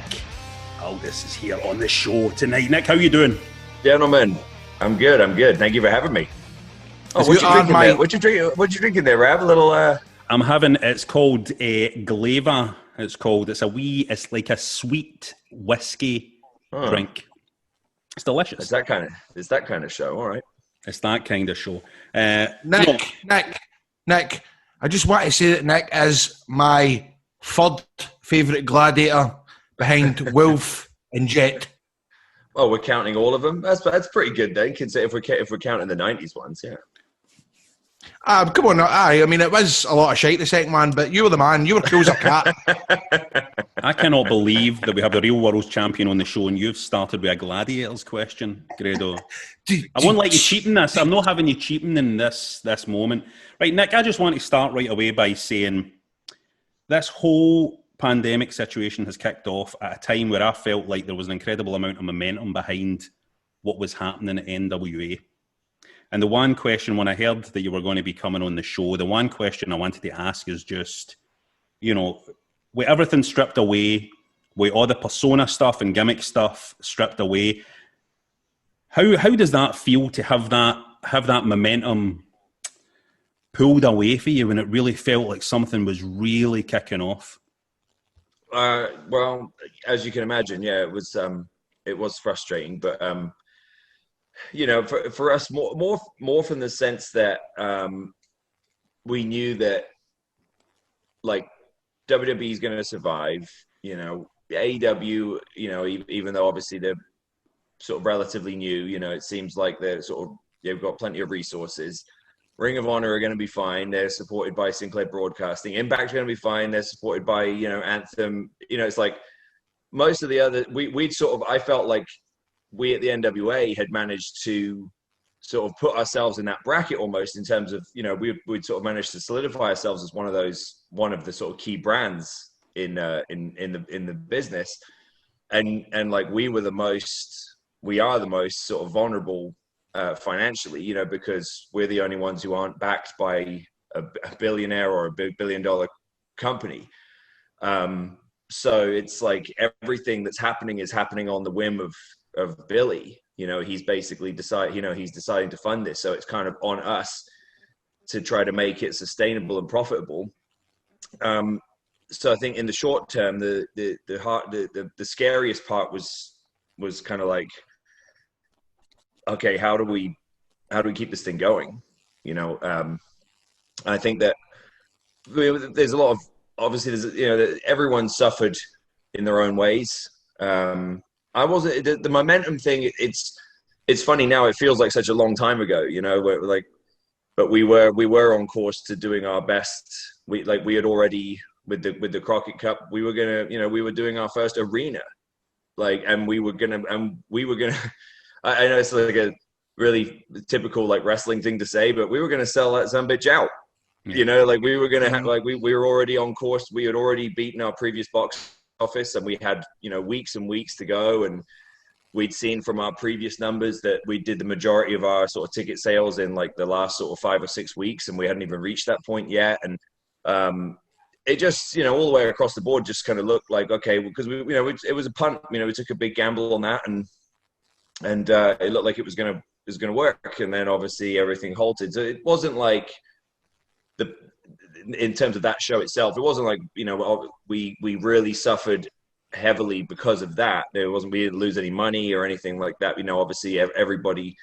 Aldis is here on the show tonight. Nick, how you doing? Gentlemen, I'm good. Thank you for having me. Oh, what you drinking there? What you drinking there, Rab? A little. I'm having. It's called Glaiva. It's like a sweet whiskey drink. It's delicious. It's that kind of show. All right. It's that kind of show. Nick. I just want to say that Nick is my third favourite gladiator behind Wolf and Jet. Well, we're counting all of them. That's pretty good then. If we're counting the '90s ones, yeah. Come on, aye. I mean, it was a lot of shite the second man, but you were the man. You were cool as a cat. I cannot believe that we have the real world champion on the show, and you've started with a Gladiators question, Grado. I won't let you cheating this. I'm not having you cheating in this moment. Right, Nick, I just want to start right away by saying this whole pandemic situation has kicked off at a time where I felt like there was an incredible amount of momentum behind what was happening at NWA. And the one question, when I heard that you were going to be coming on the show, the one question I wanted to ask is just, with everything stripped away, with all the persona stuff and gimmick stuff stripped away, how does that feel to have that momentum pulled away for you when it really felt like something was really kicking off? Well, as you can imagine, yeah, it was frustrating, but for us, more from the sense that we knew that like WWE is going to survive. AEW, even though obviously they're sort of relatively new, it seems like they've got plenty of resources. Ring of Honor are going to be fine. They're supported by Sinclair Broadcasting. Impact's going to be fine. They're supported by Anthem. It's like most of the other. I felt like we at the NWA had managed to sort of put ourselves in that bracket almost in terms of, we'd sort of managed to solidify ourselves as one of the sort of key brands in the business. And like we are the most sort of vulnerable financially, because we're the only ones who aren't backed by a billionaire or a $1 billion company. So it's like everything that's happening is happening on the whim of Billy. He's basically he's deciding to fund this. So it's kind of on us to try to make it sustainable and profitable. So I think in the short term, the scariest part was kind of like, okay, how do we keep this thing going? I think that there's a lot of, obviously everyone suffered in their own ways. I wasn't the momentum thing. It's funny now. It feels like such a long time ago, but we were on course to doing our best. We had already with the Crockett Cup. We were we were doing our first arena, and we were gonna. I know it's like a really typical wrestling thing to say, but we were gonna sell that some bitch out. We were gonna have we were already on course. We had already beaten our previous box office, and we had weeks and weeks to go, and we'd seen from our previous numbers that we did the majority of our sort of ticket sales in the last sort of 5 or 6 weeks, and we hadn't even reached that point yet. And it just all the way across the board just kind of looked like, okay, because it was a punt. We took a big gamble on that, and it looked like it was gonna work, and then obviously everything halted. So it wasn't like in terms of that show itself, it wasn't like we really suffered heavily because of that. We didn't lose any money or anything like that. Obviously everybody,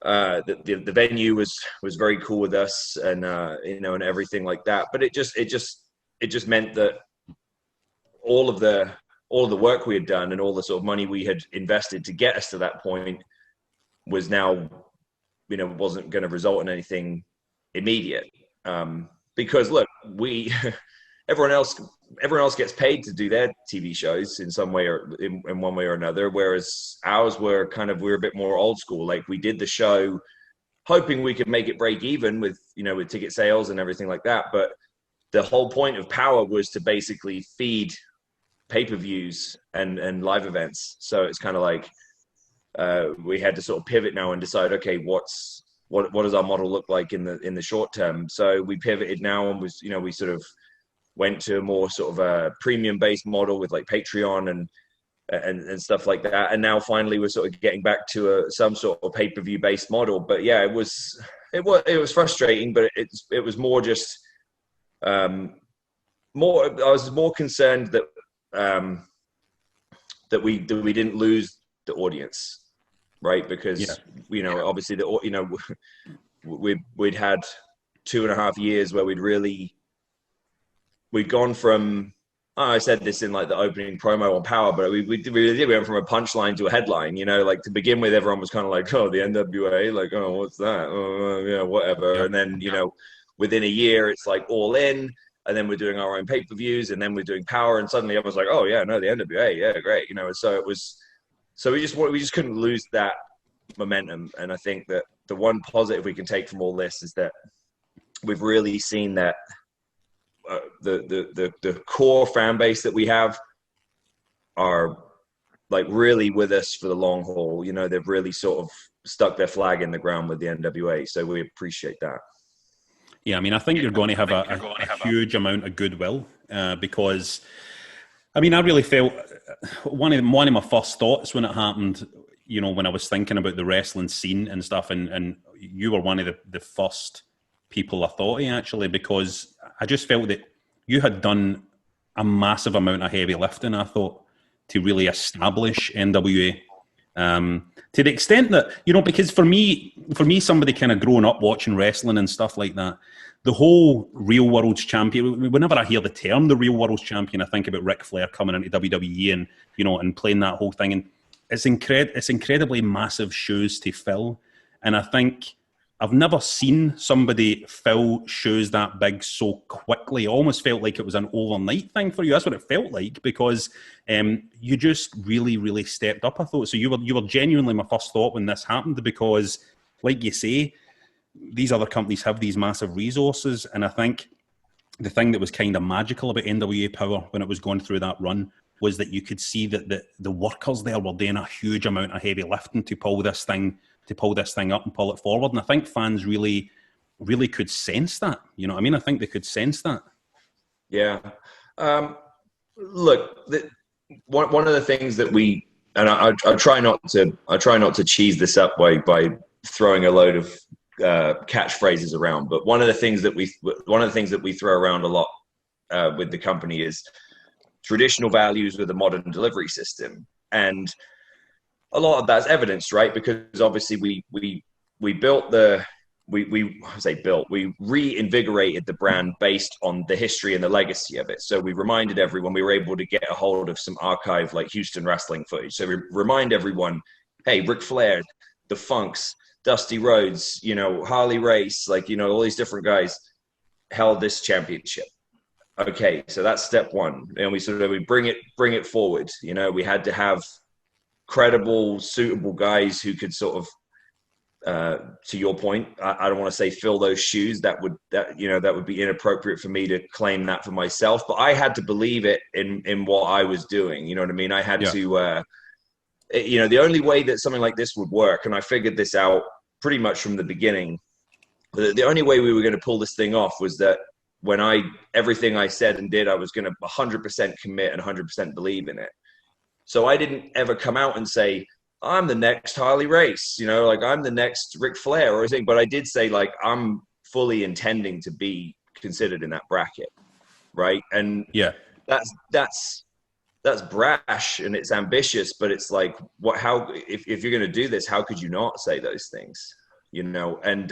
the venue was very cool with us, and and everything like that. But it just meant that all of the work we had done and all the sort of money we had invested to get us to that point was now, wasn't going to result in anything immediate. Because look, everyone else gets paid to do their TV shows in some way or in one way or another, whereas ours we're a bit more old school. Like we did the show hoping we could make it break even with ticket sales and everything like that. But the whole point of Power was to basically feed pay-per-views and live events. So it's kind of like we had to sort of pivot now and decide, okay, what does our model look like in the short term? So we pivoted now and we sort of went to a more sort of a premium based model with Patreon and stuff like that. And now finally we're sort of getting back to some sort of pay-per-view based model. But yeah, it was frustrating, but it was more just I was more concerned that that we didn't lose the audience. Right, because obviously we'd had 2.5 years where we'd gone from I said this in like the opening promo on Power, but we went from a punchline to a headline, you know, like to begin with, everyone was kind of like, oh, the NWA, like, oh, what's that? Oh, yeah, whatever. Yeah. And then, you know, within a year, it's like All In, and then we're doing our own pay-per-views, and then we're doing Power, and suddenly everyone's like, oh yeah, no, the NWA, yeah, great. You know, and so we just couldn't lose that momentum. And I think that the one positive we can take from all this is that we've really seen that the core fan base that we have are like really with us for the long haul. You know, they've really sort of stuck their flag in the ground with the NWA. So we appreciate that. Yeah, I mean, I think you're going to have a huge amount of goodwill because, I mean, I really felt one of my first thoughts when it happened, you know, when I was thinking about the wrestling scene and stuff, and you were one of the first people I thought of, actually, because I just felt that you had done a massive amount of heavy lifting, I thought, to really establish NWA. To the extent that, you know, because for me, somebody kind of growing up watching wrestling and stuff like that, the whole real world's champion, whenever I hear the term the real world's champion, I think about Ric Flair coming into WWE and, you know, and playing that whole thing. And it's incredibly massive shoes to fill. And I think I've never seen somebody fill shoes that big so quickly. It almost felt like it was an overnight thing for you. That's what it felt like, because you just really, really stepped up, I thought. So you were genuinely my first thought when this happened, because, like you say, these other companies have these massive resources. And I think the thing that was kind of magical about NWA Power when it was going through that run was that you could see that the workers there were doing a huge amount of heavy lifting to pull this thing up and pull it forward. And I think fans really, really could sense that. You know what I mean? I think they could sense that. Yeah. Look, one of the things that we, and I try not to cheese this up by throwing a load of catchphrases around, but one of the things that we throw around a lot with the company is traditional values with a modern delivery system. And a lot of that's evidenced, right? Because obviously we reinvigorated the brand based on the history and the legacy of it. So we reminded everyone, we were able to get a hold of some archive like Houston wrestling footage. So we remind everyone, hey, Ric Flair, the Funks, Dusty Rhodes, you know, Harley Race, like, you know, all these different guys held this championship. Okay, so that's step one. And we bring it forward. You know, we had to have credible, suitable guys who could sort of, to your point, I don't want to say fill those shoes. That would be inappropriate for me to claim that for myself. But I had to believe it in what I was doing. You know what I mean? I had to, you know, the only way that something like this would work, and I figured this out pretty much from the beginning, the only way we were going to pull this thing off was that when everything I said and did, I was going to 100% commit and 100% believe in it. So I didn't ever come out and say, I'm the next Harley Race, you know, like I'm the next Ric Flair or anything. But I did say, like, I'm fully intending to be considered in that bracket, right? And yeah, that's brash and it's ambitious, but it's like, if you're going to do this, how could you not say those things, you know? And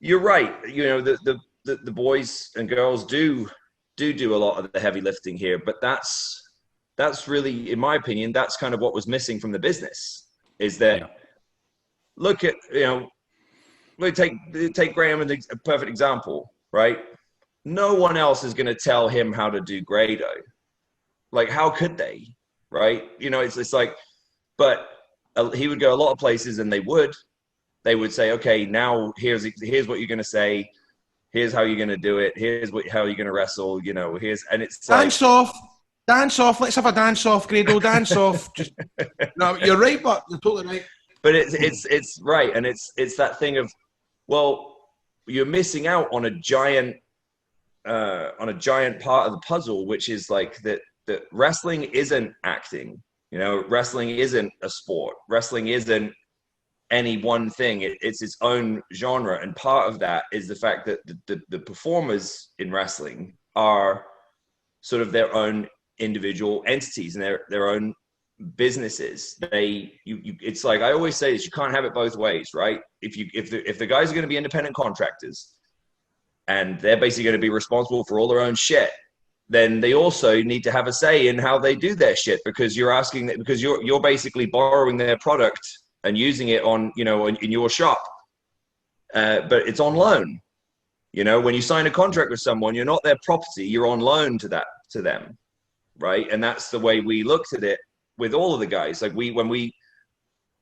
you're right, you know, the boys and girls do a lot of the heavy lifting here, but that's really, in my opinion, that's kind of what was missing from the business, is that look at, you know, take Graham as a perfect example, right? No one else is going to tell him how to do Grado. Like, how could they, right? You know, it's like, but he would go a lot of places and they would say, okay, now here's what you're going to say. Here's how you're going to do it. Here's how you're going to wrestle, you know, and it's dance off. Let's have a dance off, Grado, dance off. Just, no, you're right, but you're totally right. But it's right. And it's that thing of, well, you're missing out on a giant part of the puzzle, which is like that wrestling isn't acting, you know, wrestling isn't a sport. Wrestling isn't any one thing. It's its own genre. And part of that is the fact that the performers in wrestling are sort of their own individual entities and their own businesses. It's like, I always say this, you can't have it both ways, right? If the guys are going to be independent contractors and they're basically going to be responsible for all their own shit, then they also need to have a say in how they do their shit, because you're basically borrowing their product and using it on, in your shop. But it's on loan. When you sign a contract with someone, you're not their property, you're on loan to them. Right. And that's the way we looked at it with all of the guys. Like when we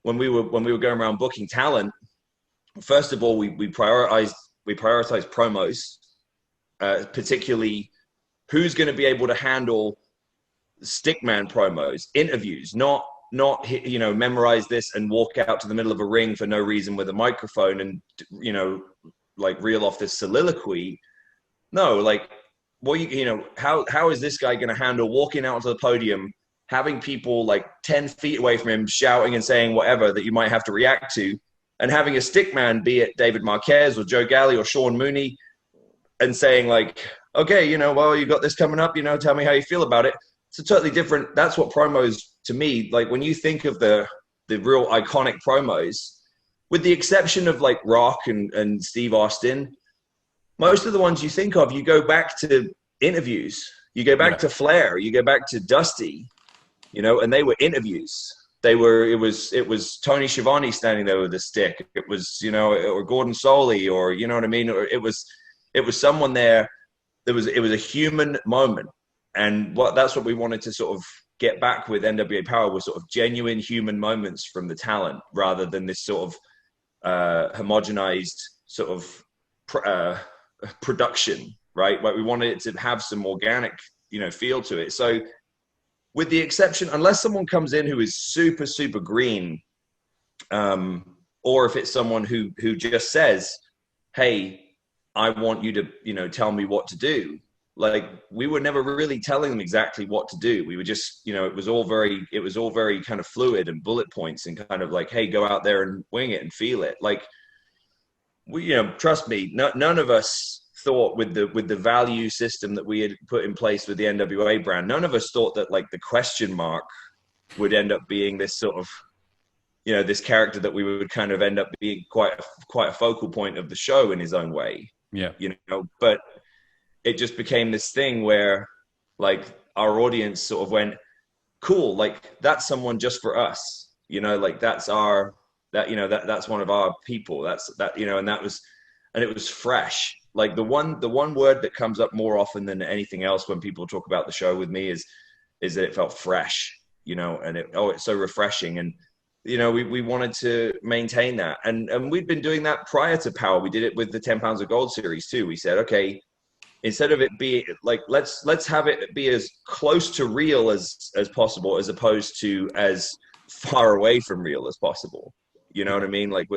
were going around booking talent, first of all, we prioritized promos, particularly who's going to be able to handle stickman promos, interviews, not memorize this and walk out to the middle of a ring for no reason with a microphone and like reel off this soliloquy. No, like how is this guy going to handle walking out onto the podium, having people like 10 feet away from him shouting and saying whatever that you might have to react to, and having a stickman, be it David Marquez or Joe Galli or Sean Mooney, and saying like, okay, well, you got this coming up, tell me how you feel about it. It's a totally different, that's what promos to me, like when you think of the real iconic promos, with the exception of like Rock and Steve Austin, most of the ones you think of, you go back to interviews, you go back to Flair, you go back to Dusty, and they were interviews. It was Tony Schiavone standing there with a stick. It was, or Gordon Soley, or, you know what I mean? Or it was someone there. It was a human moment. And that's what we wanted to sort of get back with NWA Power, was sort of genuine human moments from the talent, rather than this sort of homogenized sort of production, right? Like we wanted it to have some organic, feel to it. So with the exception, unless someone comes in who is super, super green, or if it's someone who just says, hey, I want you to, tell me what to do. Like we were never really telling them exactly what to do. We were just, it was all very kind of fluid and bullet points and kind of like, hey, go out there and wing it and feel it. Like we, trust me, none of us thought with the value system that we had put in place with the NWA brand, none of us thought that like the question mark would end up being this sort of, this character that we would kind of end up being quite a focal point of the show in his own way. Yeah. But it just became this thing where like our audience sort of went, cool, like that's someone just for us, like that's one of our people, and it was fresh. Like the one word that comes up more often than anything else when people talk about the show with me is that it felt fresh, and it's so refreshing. And, we wanted to maintain that. And we'd been doing that prior to Power. We did it with the 10 Pounds of Gold series too. We said, okay, instead of it being like, let's have it be as close to real as possible, as opposed to as far away from real as possible. You know what I mean? Like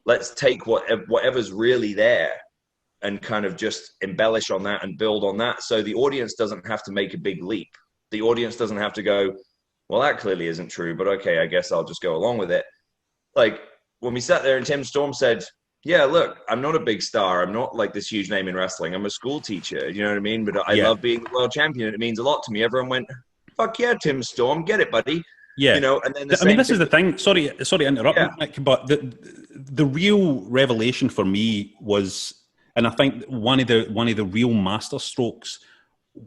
let's take whatever's really there and kind of just embellish on that and build on that. So the audience doesn't have to make a big leap. The audience doesn't have to go, well, that clearly isn't true, but okay, I guess I'll just go along with it. Like when we sat there and Tim Storm said, yeah, look, I'm not a big star. I'm not like this huge name in wrestling. I'm a school teacher. You know what I mean? But I love being the world champion. It means a lot to me. Everyone went, fuck yeah, Tim Storm, get it, buddy. Yeah. And then this is the thing. Sorry to interrupt, Nick, but the real revelation for me was, and I think one of the real master strokes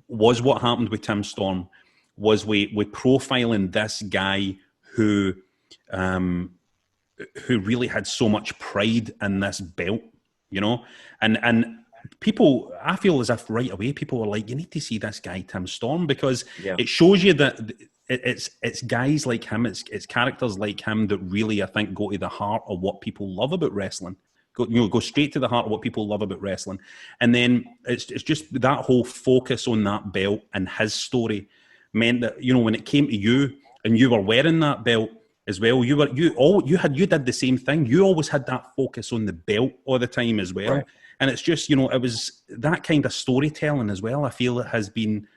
was what happened with Tim Storm, was we profiling this guy who really had so much pride in this belt, and people, I feel as if right away people were like, you need to see this guy Tim Storm, because it shows you that it's guys like him, it's characters like him that really, I think, go to the heart of what people love about wrestling. Go straight to the heart of what people love about wrestling. And then it's just that whole focus on that belt and his story meant that, when it came to you and you were wearing that belt as well, you did the same thing. You always had that focus on the belt all the time as well. Right. And it's just, it was that kind of storytelling as well, I feel it has been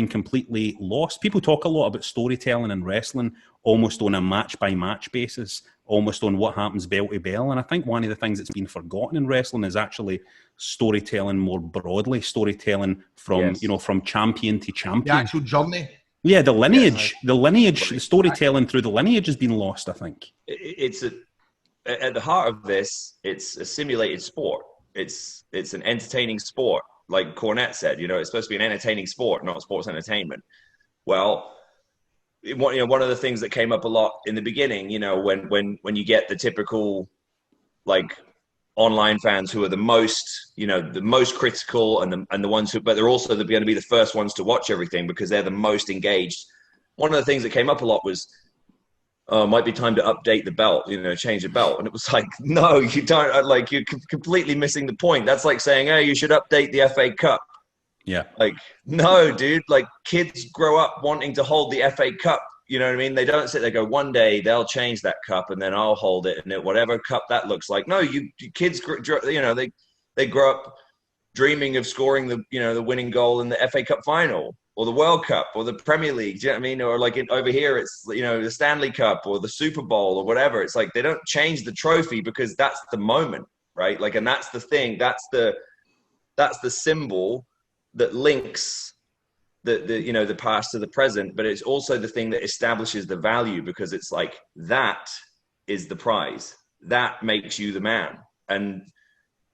completely lost. People talk a lot about storytelling in wrestling almost on a match-by-match basis, almost on what happens bell to bell. And I think one of the things that's been forgotten in wrestling is actually storytelling more broadly, storytelling from, from champion to champion. The actual journey. Yeah, the lineage, the storytelling through the lineage has been lost, I think. It's at the heart of this, it's a simulated sport. It's an entertaining sport. like Cornette said, it's supposed to be an entertaining sport, not sports entertainment. Well, one of the things that came up a lot in the beginning, when you get the typical like online fans who are the most critical and the ones who, but they're also going to be the first ones to watch everything because they're the most engaged. One of the things that came up a lot was, might be time to update the belt, change the belt. And it was like, no, you don't, like, you're completely missing the point. That's like saying, hey, you should update the FA Cup. Yeah. Like, no, dude, like kids grow up wanting to hold the FA Cup. You know what I mean? They don't sit there, go, one day they'll change that cup and then I'll hold it. And whatever cup that looks like. No, kids, they grow up dreaming of scoring the winning goal in the FA Cup final or the World Cup or the Premier League. Do you know what I mean? Or like over here, it's, the Stanley Cup or the Super Bowl or whatever. It's like, they don't change the trophy because that's the moment, right? Like, and that's the thing. That's the symbol that links the past to the present, but it's also the thing that establishes the value, because it's like, that is the prize that makes you the man. And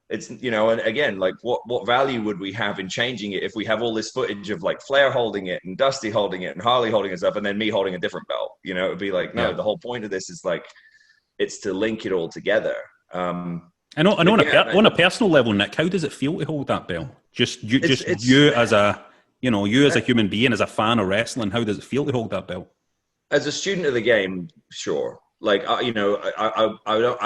it's, and again, like what value would we have in changing it if we have all this footage of like Flair holding it and Dusty holding it and Harley holding it stuff and then me holding a different belt? It would be like, no, the whole point of this is like, it's to link it all together. On a personal level, Nick, how does it feel to hold that belt? You as a human being, as a fan of wrestling, how does it feel to hold that belt? As a student of the game, sure. Like, I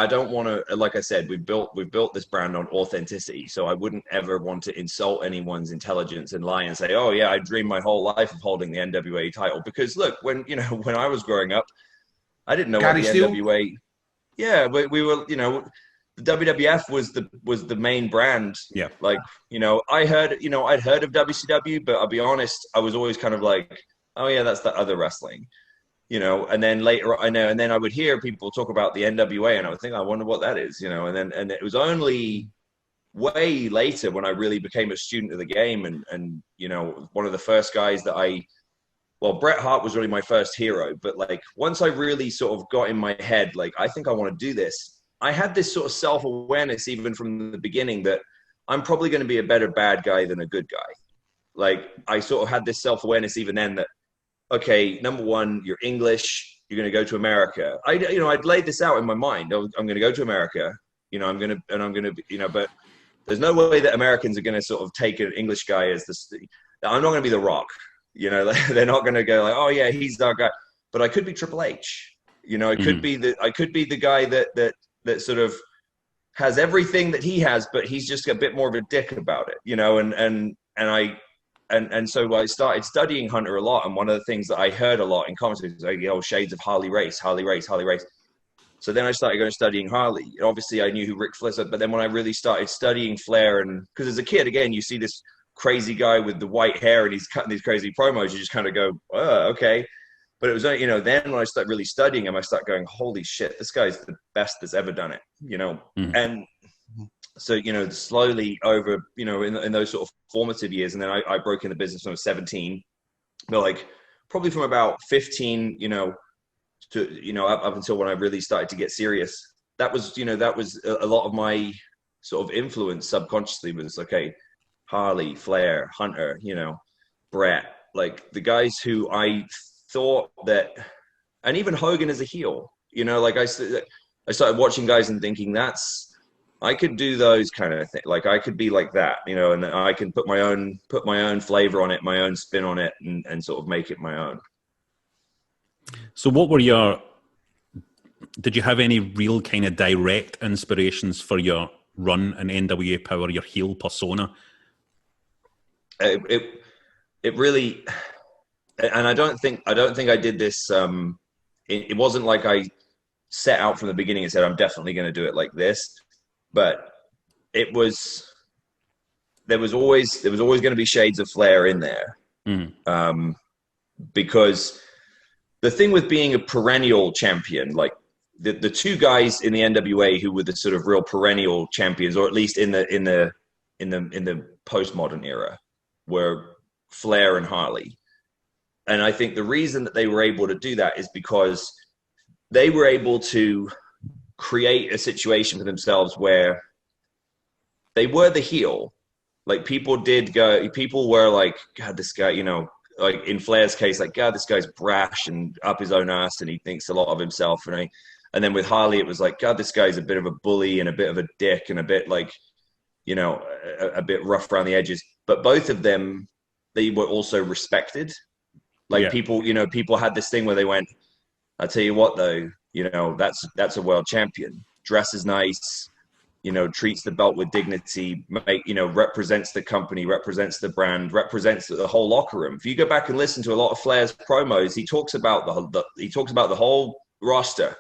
don't want to, like I said, we've built this brand on authenticity. So I wouldn't ever want to insult anyone's intelligence and lie and say, oh yeah, I dreamed my whole life of holding the NWA title. Because look, when I was growing up, I didn't know what the NWA. Yeah, we were, the WWF was the main brand. Yeah. Like, I'd heard of WCW, but I'll be honest, I was always kind of like, oh yeah, that's the other wrestling. And then later and then I would hear people talk about the NWA and I would think, I wonder what that is, and it was only way later when I really became a student of the game. And one of the first guys that Bret Hart was really my first hero, but like, once I really sort of got in my head, like, I think I want to do this, I had this sort of self-awareness even from the beginning that I'm probably going to be a better bad guy than a good guy. Like, I sort of had this self-awareness even then that, okay, number one, you're English, you're going to go to America. I'd laid this out in my mind. I'm going to go to America, but there's no way that Americans are going to sort of take an English guy as I'm not going to be The Rock. They're not going to go like, oh yeah, he's our guy. But I could be Triple H. I could be the guy that sort of has everything that he has, but he's just a bit more of a dick about it, and so I started studying Hunter a lot. And one of the things that I heard a lot in comments was like, shades of Harley Race. So then I started going studying Harley. And obviously I knew who Ric Flair was, but then when I really started studying Flair, and because as a kid, again, you see this crazy guy with the white hair and he's cutting these crazy promos, you just kind of go, oh, okay. But it was, then when I started really studying him, I started going, holy shit, this guy's the best that's ever done it, And so, slowly over, in those sort of formative years, and then I broke into business when I was 17, but like probably from about 15, to, up until when I really started to get serious, that was a lot of my sort of influence subconsciously was, okay, Harley, Flair, Hunter, Bret, like the guys who I thought that, and even Hogan as a heel, like I started watching guys and thinking I could do those kind of things. Like I could be like that, and I can put my own flavor on it, my own spin on it, and sort of make it my own. So did you have any real kind of direct inspirations for your run in NWA Power, your heel persona? It really, and I don't think I did this. It wasn't like I set out from the beginning and said, I'm definitely going to do it like this. But there was always going to be shades of Flair in there, because the thing with being a perennial champion, like the two guys in the NWA who were the sort of real perennial champions, or at least in the postmodern era, were Flair and Harley. And I think the reason that they were able to do that is because they were able to create a situation for themselves where they were the heel, Like people were like, God, this guy, you know, like in Flair's case, like, God, this guy's brash and up his own ass and he thinks a lot of himself. And then with Harley, it was like, God, this guy's a bit of a bully and a bit of a dick and a bit like, you know, a bit rough around the edges. But both of them, they were also respected. Like people, you know, people had this thing where they went, I'll tell you what, though, you know, that's a world champion. Dresses nice, you know, treats the belt with dignity, you know, represents the company, represents the brand, represents the whole locker room. If you go back and listen to a lot of Flair's promos, he talks about the whole roster.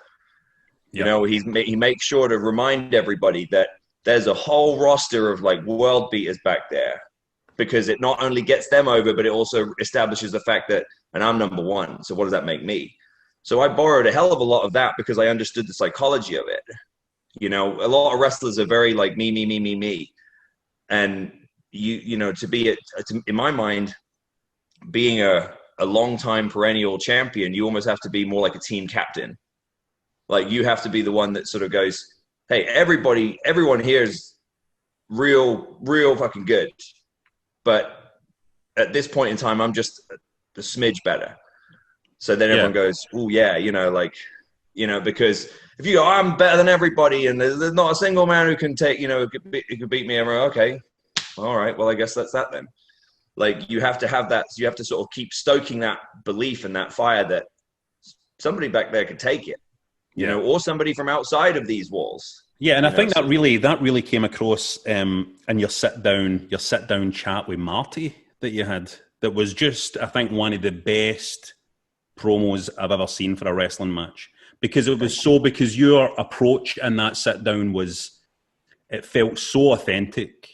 You know, he makes sure to remind everybody that there's a whole roster of like world beaters back there, because it not only gets them over, but it also establishes the fact that, and I'm number one. So what does that make me? So I borrowed a hell of a lot of that because I understood the psychology of it. You know, a lot of wrestlers are very like me. And you know, in my mind, being a long-time perennial champion, you almost have to be more like a team captain. Like you have to be the one that sort of goes, hey, everyone here is real fucking good. But at this point in time, I'm just a smidge better. So then everyone goes, oh yeah, you know, like, you know, because if you go, I'm better than everybody and there's not a single man who can take, you know, who could beat me. I'm like, okay, all right, well, I guess that's that then. Like you have to have that. You have to sort of keep stoking that belief and that fire that somebody back there could take it, you know, or somebody from outside of these walls. Yeah, and I think that really came across in your sit down chat with Marty that you had. That was just, I think, one of the best promos I've ever seen for a wrestling match, because because your approach in that sit down it felt so authentic,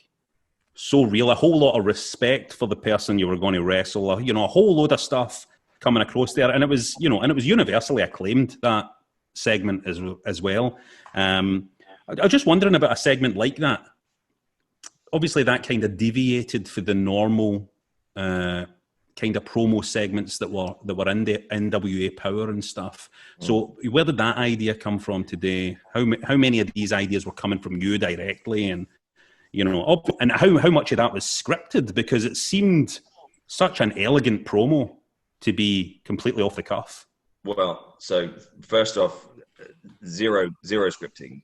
so real, a whole lot of respect for the person you were going to wrestle, you know, a whole load of stuff coming across there, and it was, you know, and it was universally acclaimed, that segment as well. I was just wondering about a segment like that. Obviously, that kind of deviated for the normal kind of promo segments that were in the NWA Power and stuff. So, where did that idea come from today? How many of these ideas were coming from you directly, and you know, and how much of that was scripted? Because it seemed such an elegant promo to be completely off the cuff. Well, so first off, zero scripting.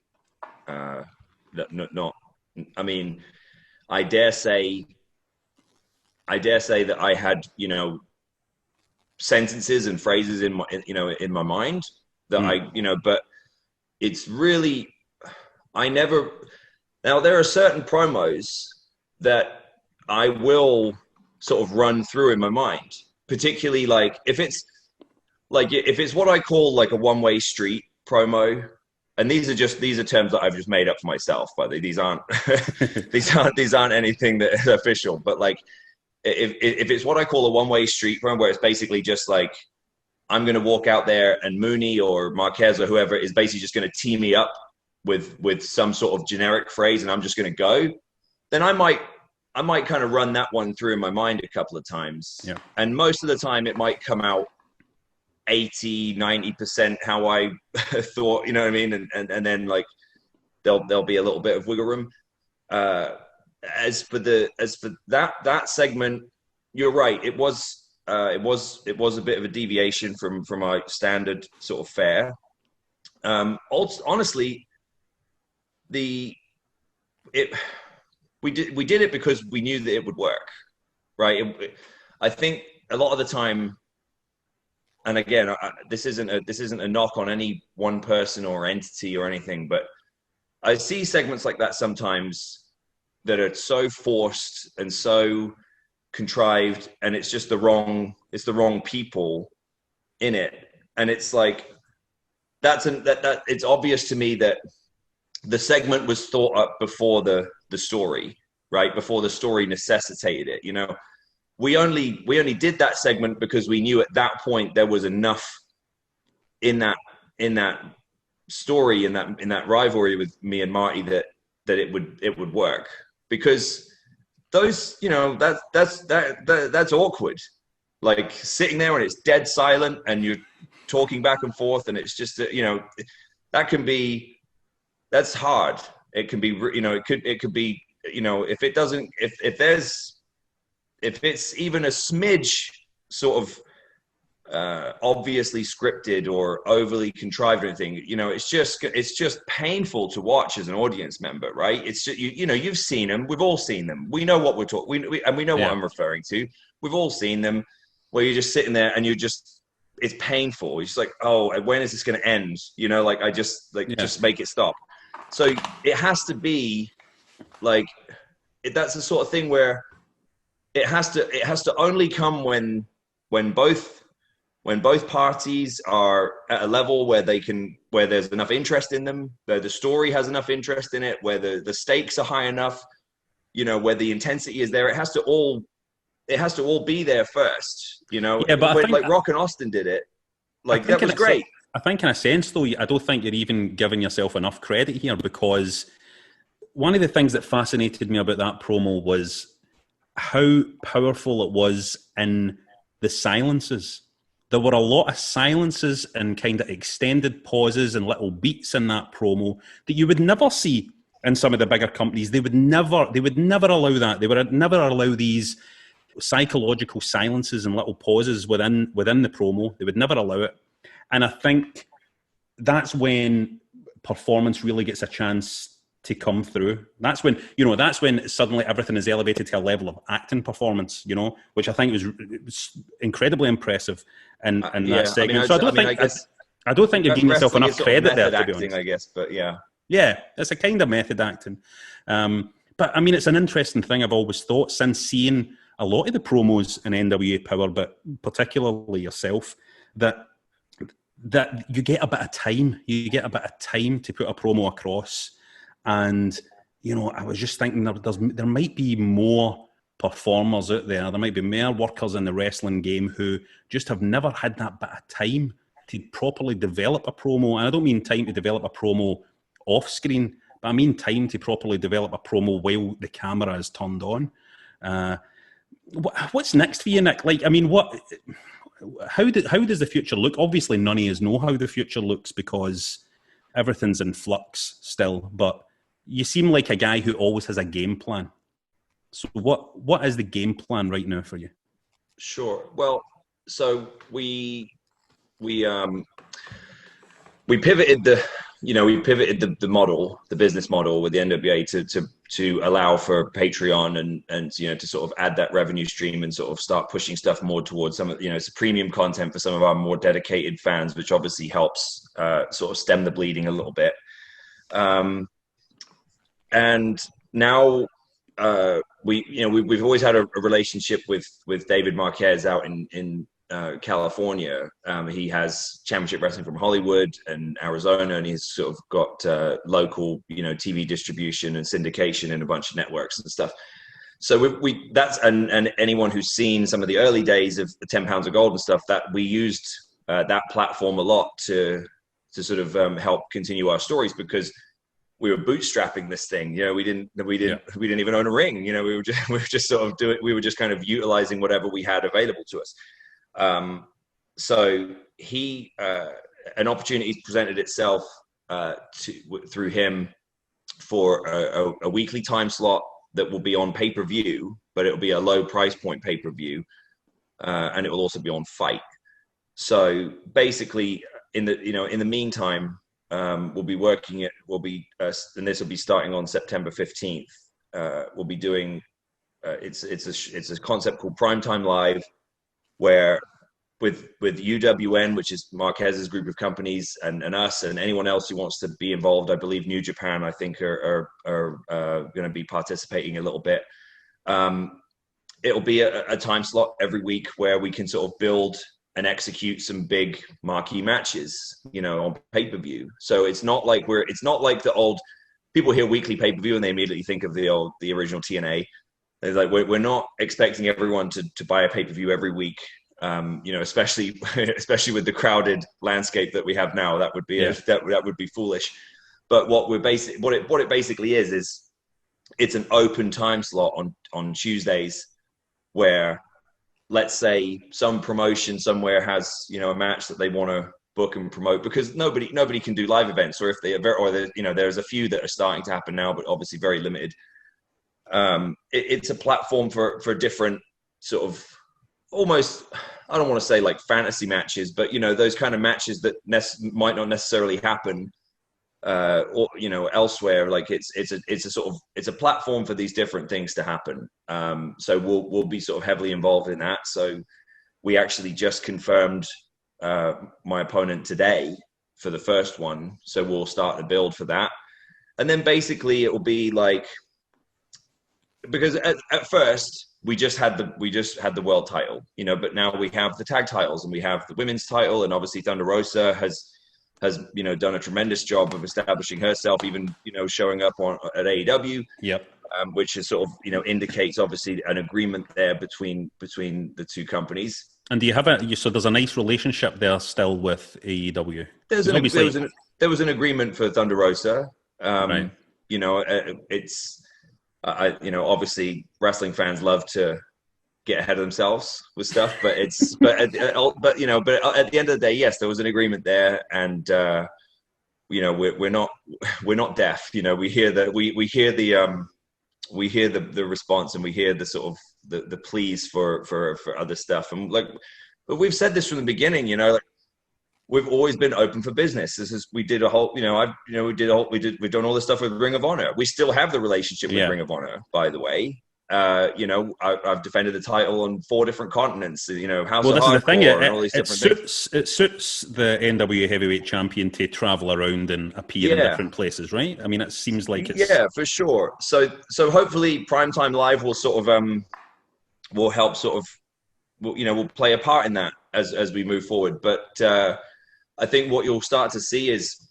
Not. I mean, I dare say that I had, you know, sentences and phrases in my mind that I, you know, but it's really, now there are certain promos that I will sort of run through in my mind, particularly like if it's what I call like a one-way street promo. And these are terms that I've just made up for myself, but these aren't anything that is official. But like, if it's what I call a one-way street promo, where it's basically just like, I'm going to walk out there and Mooney or Marquez or whoever is basically just going to tee me up with some sort of generic phrase, and I'm just going to go, then I might kind of run that one through in my mind a couple of times. Yeah. And most of the time it might come out 80-90% how I thought, you know what I mean, and then like there'll be a little bit of wiggle room. As for that segment, you're right, it was a bit of a deviation from our standard sort of fare. Honestly, we did it because we knew that it would work, right? I think a lot of the time. And again, this isn't a knock on any one person or entity or anything, but I see segments like that sometimes that are so forced and so contrived, and it's just the wrong people in it, and it's like that it's obvious to me that the segment was thought up before the story, right? Before the story necessitated it, you know. We only did that segment because we knew at that point there was enough in that story, in that rivalry with me and Marty that it would work, because those, you know, that's awkward, like sitting there and it's dead silent and you're talking back and forth and it's just, you know, that's hard. It can be, you know, it could be you know, if it's even a smidge sort of obviously scripted or overly contrived or anything, you know, it's just painful to watch as an audience member, right? It's just, you know, you've seen them, we've all seen them, we know what we're talking, and we know what I'm referring to. We've all seen them, where you're just sitting there and it's painful. You're just like, oh, when is this going to end? You know, like just make it stop. So it has to be like, that's the sort of thing where it has to only come when both parties are at a level where there's enough interest in them, where the story has enough interest in it, where the stakes are high enough, you know, where the intensity is there. It has to all be there first, you know. Yeah, but I think, like Rock and Austin did it, like that was great. I think in a sense, though, I don't think you're even giving yourself enough credit here, because one of the things that fascinated me about that promo was how powerful it was in the silences. There were a lot of silences and kind of extended pauses and little beats in that promo that you would never see in some of the bigger companies. They would never allow that. They would never allow these psychological silences and little pauses within the promo. They would never allow it. And I think that's when performance really gets a chance to come through. That's when suddenly everything is elevated to a level of acting performance, you know, which I think was incredibly impressive in that segment. I don't think you're giving yourself enough credit there, to be honest. I guess, but yeah. Yeah, it's a kind of method acting. But I mean, it's an interesting thing I've always thought since seeing a lot of the promos in NWA Power, but particularly yourself, that you get a bit of time. You get a bit of time to put a promo across. And, you know, I was just thinking there might be more performers out there. There might be more workers in the wrestling game who just have never had that bit of time to properly develop a promo. And I don't mean time to develop a promo off screen, but I mean time to properly develop a promo while the camera is turned on. What's next for you, Nick? Like, I mean, how does the future look? Obviously, none of us know how the future looks because everything's in flux still. But you seem like a guy who always has a game plan. So, what is the game plan right now for you? Sure. Well, so we pivoted the model, the business model with the NWA to allow for Patreon and you know, to sort of add that revenue stream and sort of start pushing stuff more towards some of, you know, it's premium content for some of our more dedicated fans, which obviously helps sort of stem the bleeding a little bit. And now we've always had a relationship with David Marquez out in California. He has Championship Wrestling from Hollywood and Arizona, and he's sort of got local, you know, TV distribution and syndication in a bunch of networks and stuff. So and anyone who's seen some of the early days of the 10 Pounds of Gold and stuff, that we used that platform a lot to sort of help continue our stories, because we were bootstrapping this thing. You know, we didn't even own a ring. You know, we were just sort of we were just kind of utilizing whatever we had available to us. So an opportunity presented itself through him for a weekly time slot that will be on pay-per-view, but it'll be a low price point pay-per-view, and it will also be on Fight. So basically, in the meantime, we'll be working it. And this will be starting on September 15th. We'll be doing. It's a concept called Primetime Live, where with UWN, which is Marquez's group of companies, and us and anyone else who wants to be involved, I believe New Japan, I think, are going to be participating a little bit. It'll be a time slot every week where we can sort of build and execute some big marquee matches, you know, on pay-per-view. So it's not like the old people hear weekly pay-per-view and they immediately think of the original TNA. It's like we're not expecting everyone to buy a pay-per-view every week, you know, especially with the crowded landscape that we have now. That would be that would be foolish. But what it basically is it's an open time slot on Tuesdays, where, let's say, some promotion somewhere has, you know, a match that they want to book and promote, because nobody can do live events, or if they are, there's a few that are starting to happen now, but obviously very limited. it's a platform for different sort of almost, I don't want to say like fantasy matches, but those kind of matches that might not necessarily happen or elsewhere. Like it's a platform for these different things to happen. So we'll be sort of heavily involved in that. So we actually just confirmed my opponent today for the first one. So we'll start to build for that. And then basically it will be like, because at first we just had the world title, but now we have the tag titles and we have the women's title, and obviously Thunder Rosa has done a tremendous job of establishing herself, even showing up at AEW. Yep. Which is sort of indicates obviously an agreement there between the two companies. And do you have so there's a nice relationship there still with AEW? There was an agreement for Thunder Rosa. Right. It's obviously wrestling fans love to get ahead of themselves with stuff, but at the end of the day, yes, there was an agreement there, and we're not deaf. We hear the response, and we hear the sort of the pleas for other stuff, and but we've said this from the beginning. We've always been open for business. We've done all this stuff with Ring of Honor. We still have the relationship with Ring of Honor, by the way. I've defended the title on 4 different continents. House of Hardcore and all these different things. It suits the NWA Heavyweight Champion to travel around and appear in different places, right? I mean, it seems like it's for sure. So hopefully, Primetime Live will sort of will help sort of will play a part in that as we move forward. But I think what you'll start to see is,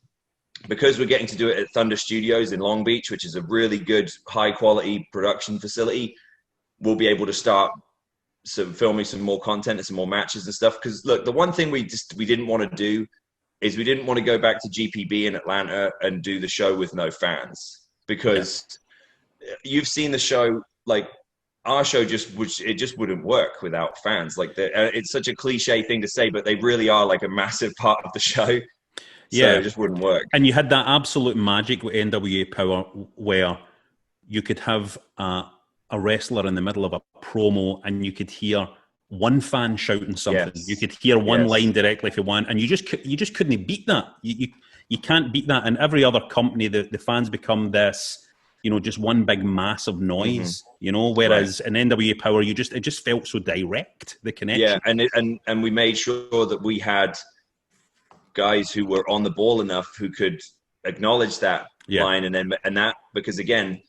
because we're getting to do it at Thunder Studios in Long Beach, which is a really good, high-quality production facility, we'll be able to start filming some more content and some more matches and stuff. Because, look, the one thing we didn't want to do is we didn't want to go back to GPB in Atlanta and do the show with no fans. Because you've seen the show, like, our show just wouldn't work without fans. Like, it's such a cliche thing to say, but they really are, like, a massive part of the show. So it just wouldn't work. And you had that absolute magic with NWA Power where you could have a wrestler in the middle of a promo and you could hear one fan shouting something. Yes. You could hear one line directly from one, and you just couldn't beat that. You can't beat that. And every other company, the fans become this, just one big mass of noise. Whereas in NWA Power, it just felt so direct, the connection. Yeah, and we made sure that we had guys who were on the ball enough who could acknowledge that line, and that, because again,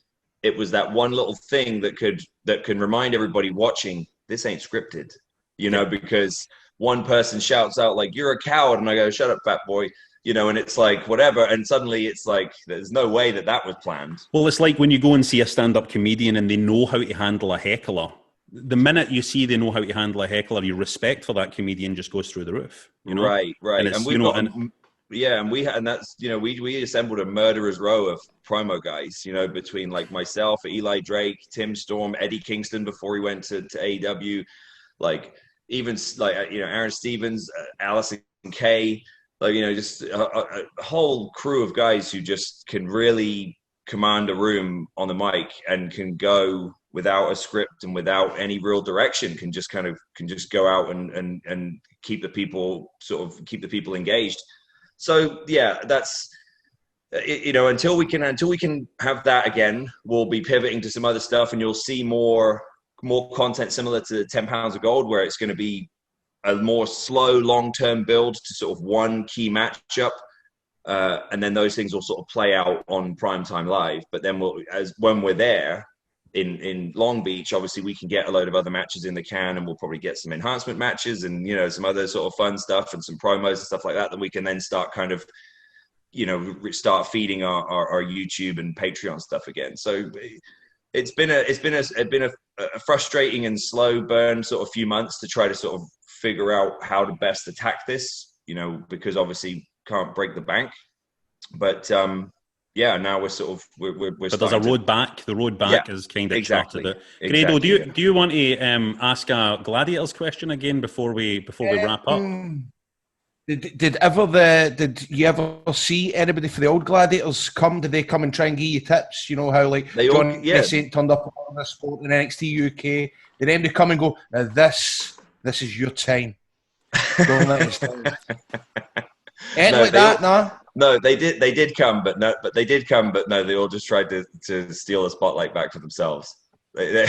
it was that one little thing that can remind everybody watching, this ain't scripted, because one person shouts out like, "You're a coward," and I go, "Shut up, fat boy," and it's like whatever, and suddenly it's like there's no way that was planned. Well, it's like when you go and see a stand-up comedian and they know how to handle a heckler. The minute you see they know how to handle a heckler, your respect for that comedian just goes through the roof. Right. And that's we assembled a murderer's row of promo guys. Between like myself, Eli Drake, Tim Storm, Eddie Kingston before he went to AEW, like even like Aaron Stevens, Allison Kay, like just a whole crew of guys who just can really command a room on the mic and can go without a script and without any real direction, can just go out and keep the people engaged. So that's until we can have that again, we'll be pivoting to some other stuff, and you'll see more content similar to 10 Pounds of Gold, where it's going to be a more slow, long-term build to sort of one key matchup. And then those things will sort of play out on Primetime Live. But then when we're there in Long Beach, obviously we can get a load of other matches in the can, and we'll probably get some enhancement matches and, some other sort of fun stuff and some promos and stuff like that we can then start kind of, start feeding our YouTube and Patreon stuff again. So it's been a frustrating and slow burn sort of few months to try to sort of figure out how to best attack this, because obviously can't break the bank, but now we're sort of we're but there's a road back. The road back is kind of exactly. Grado, do you want to ask a Gladiators question again before we wrap up? Did you ever see anybody for the old Gladiators come? Did they come and try and give you tips? You know how like Johnny Saint turned up on the sport in NXT UK. Did anybody come and go, now this is your time? Don't let us down. No, they did come, but no, they all just tried to steal the spotlight back for themselves. They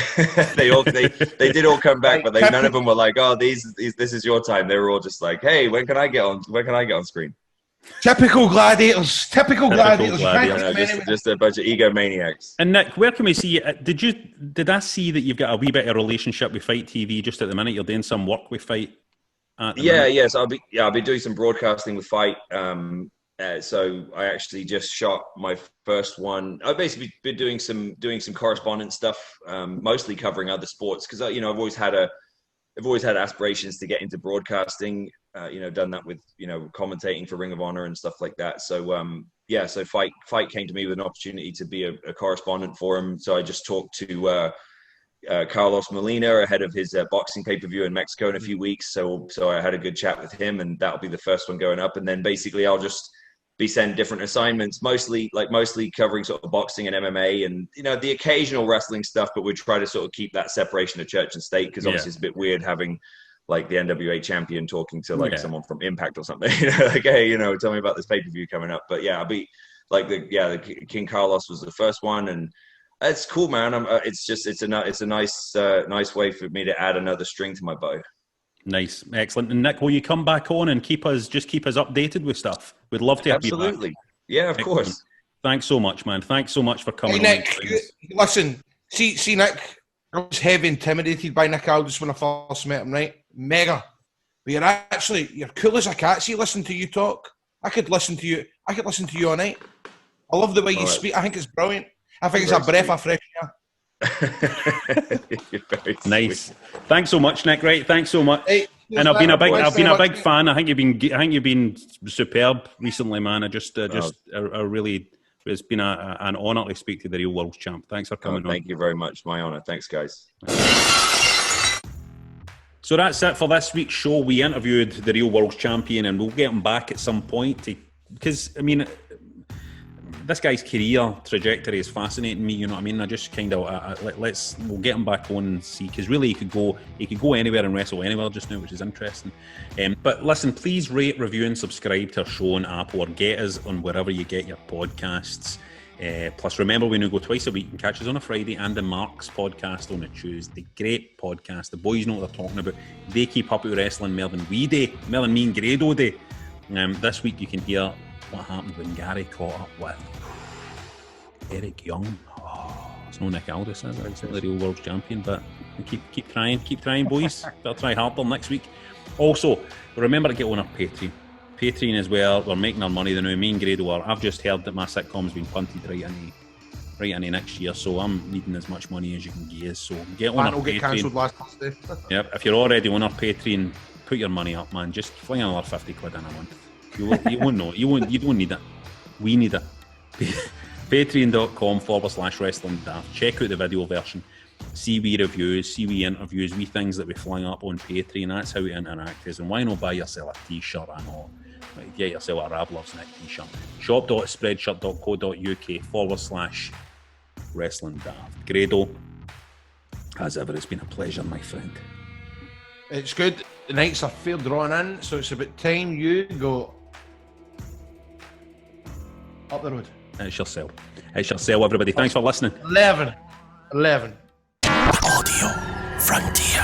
did all come back, but none of them were like, oh, this is your time. They were all just like, hey, when can I get on screen? Typical Gladiators. Just a bunch of egomaniacs. And Nick, where can we see you? Did I see that you've got a wee bit of a relationship with Fight TV just at the minute? You're doing some work with Fight. Yes, I'll be doing some broadcasting with Fight. So I actually just shot my first one. I've basically been doing some correspondence stuff, mostly covering other sports because I've always had aspirations to get into broadcasting. Done that with commentating for Ring of Honor and stuff like that. So so Fight came to me with an opportunity to be a correspondent for him. So I just talked to Carlos Molina ahead of his boxing pay-per-view in Mexico in a few weeks. So I had a good chat with him, and that'll be the first one going up. And then basically I'll just be sent different assignments, mostly covering sort of boxing and MMA and the occasional wrestling stuff, but we try to sort of keep that separation of church and state because obviously it's a bit weird having like the NWA champion talking to someone from Impact or something, like, hey, tell me about this pay-per-view coming up. But yeah, I'll be like the King Carlos was the first one, and it's cool, man. It's a nice way for me to add another string to my bow. Nice, excellent. And Nick, will you come back on and keep us updated with stuff? We'd love to have you back. Absolutely. Yeah, of course. Thanks so much, man. Thanks so much for coming. Hey, Nick, listen, see, Nick, I was heavy intimidated by Nick Aldis when I first met him, right? Mega. But you're cool as a cat. See, listen to you talk. I could listen to you all night. I love the way you speak. I think it's brilliant. I think it's a breath of fresh air. Nice. Thanks so much, Nick. Right, thanks so much. Hey, and I've been a big fan. I think you've been superb recently, man. I really, it's been an honour to speak to the real world champ. Thanks for coming on. Thank you very much. My honour. Thanks, guys. So that's it for this week's show. We interviewed the real world champion, and we'll get him back at some point because this guy's career trajectory is fascinating me, you know what I mean? I just kind of we'll get him back on and see, because really he could go anywhere and wrestle anywhere just now, which is interesting. But listen, please rate, review, and subscribe to our show on Apple, or get us on wherever you get your podcasts. Plus, remember, we now go twice a week. You can catch us on a Friday and the Mark's podcast on a Tuesday. Great podcast. The boys know what they're talking about. They keep up with wrestling more than we do, more than me and Grado do. This week you can hear what happened when Gary caught up with Eric Young. It's no Nick Aldis, is it? It's not the real world champion, but keep trying, boys. Better try harder next week. Also, remember to get on our Patreon as well. We're making our money the now. Me and Grado are. I've just heard that my sitcom's been punted right into next year, so I'm needing as much money as you can give us. So get on our Patreon. Get cancelled last Thursday. Yep. If you're already on our Patreon, put your money up, man. Just fling another 50 quid in a month. You won't know. You don't need it. We need it. Patreon.com/Wrestling Daft. Check out the video version. See we reviews, see we interviews, we things that we fling up on Patreon. That's how we interact. And why not buy yourself a t-shirt? I know. Get yourself a Rab Loves Nick t-shirt. shop.spreadshirt.co.uk/Wrestling Daft. Grado, as ever, it's been a pleasure, my friend. It's good. The nights are fair drawn in, so it's about time you go up the road. It's your sell. It's your sell, everybody. Thanks for listening. 11. Audio Frontier.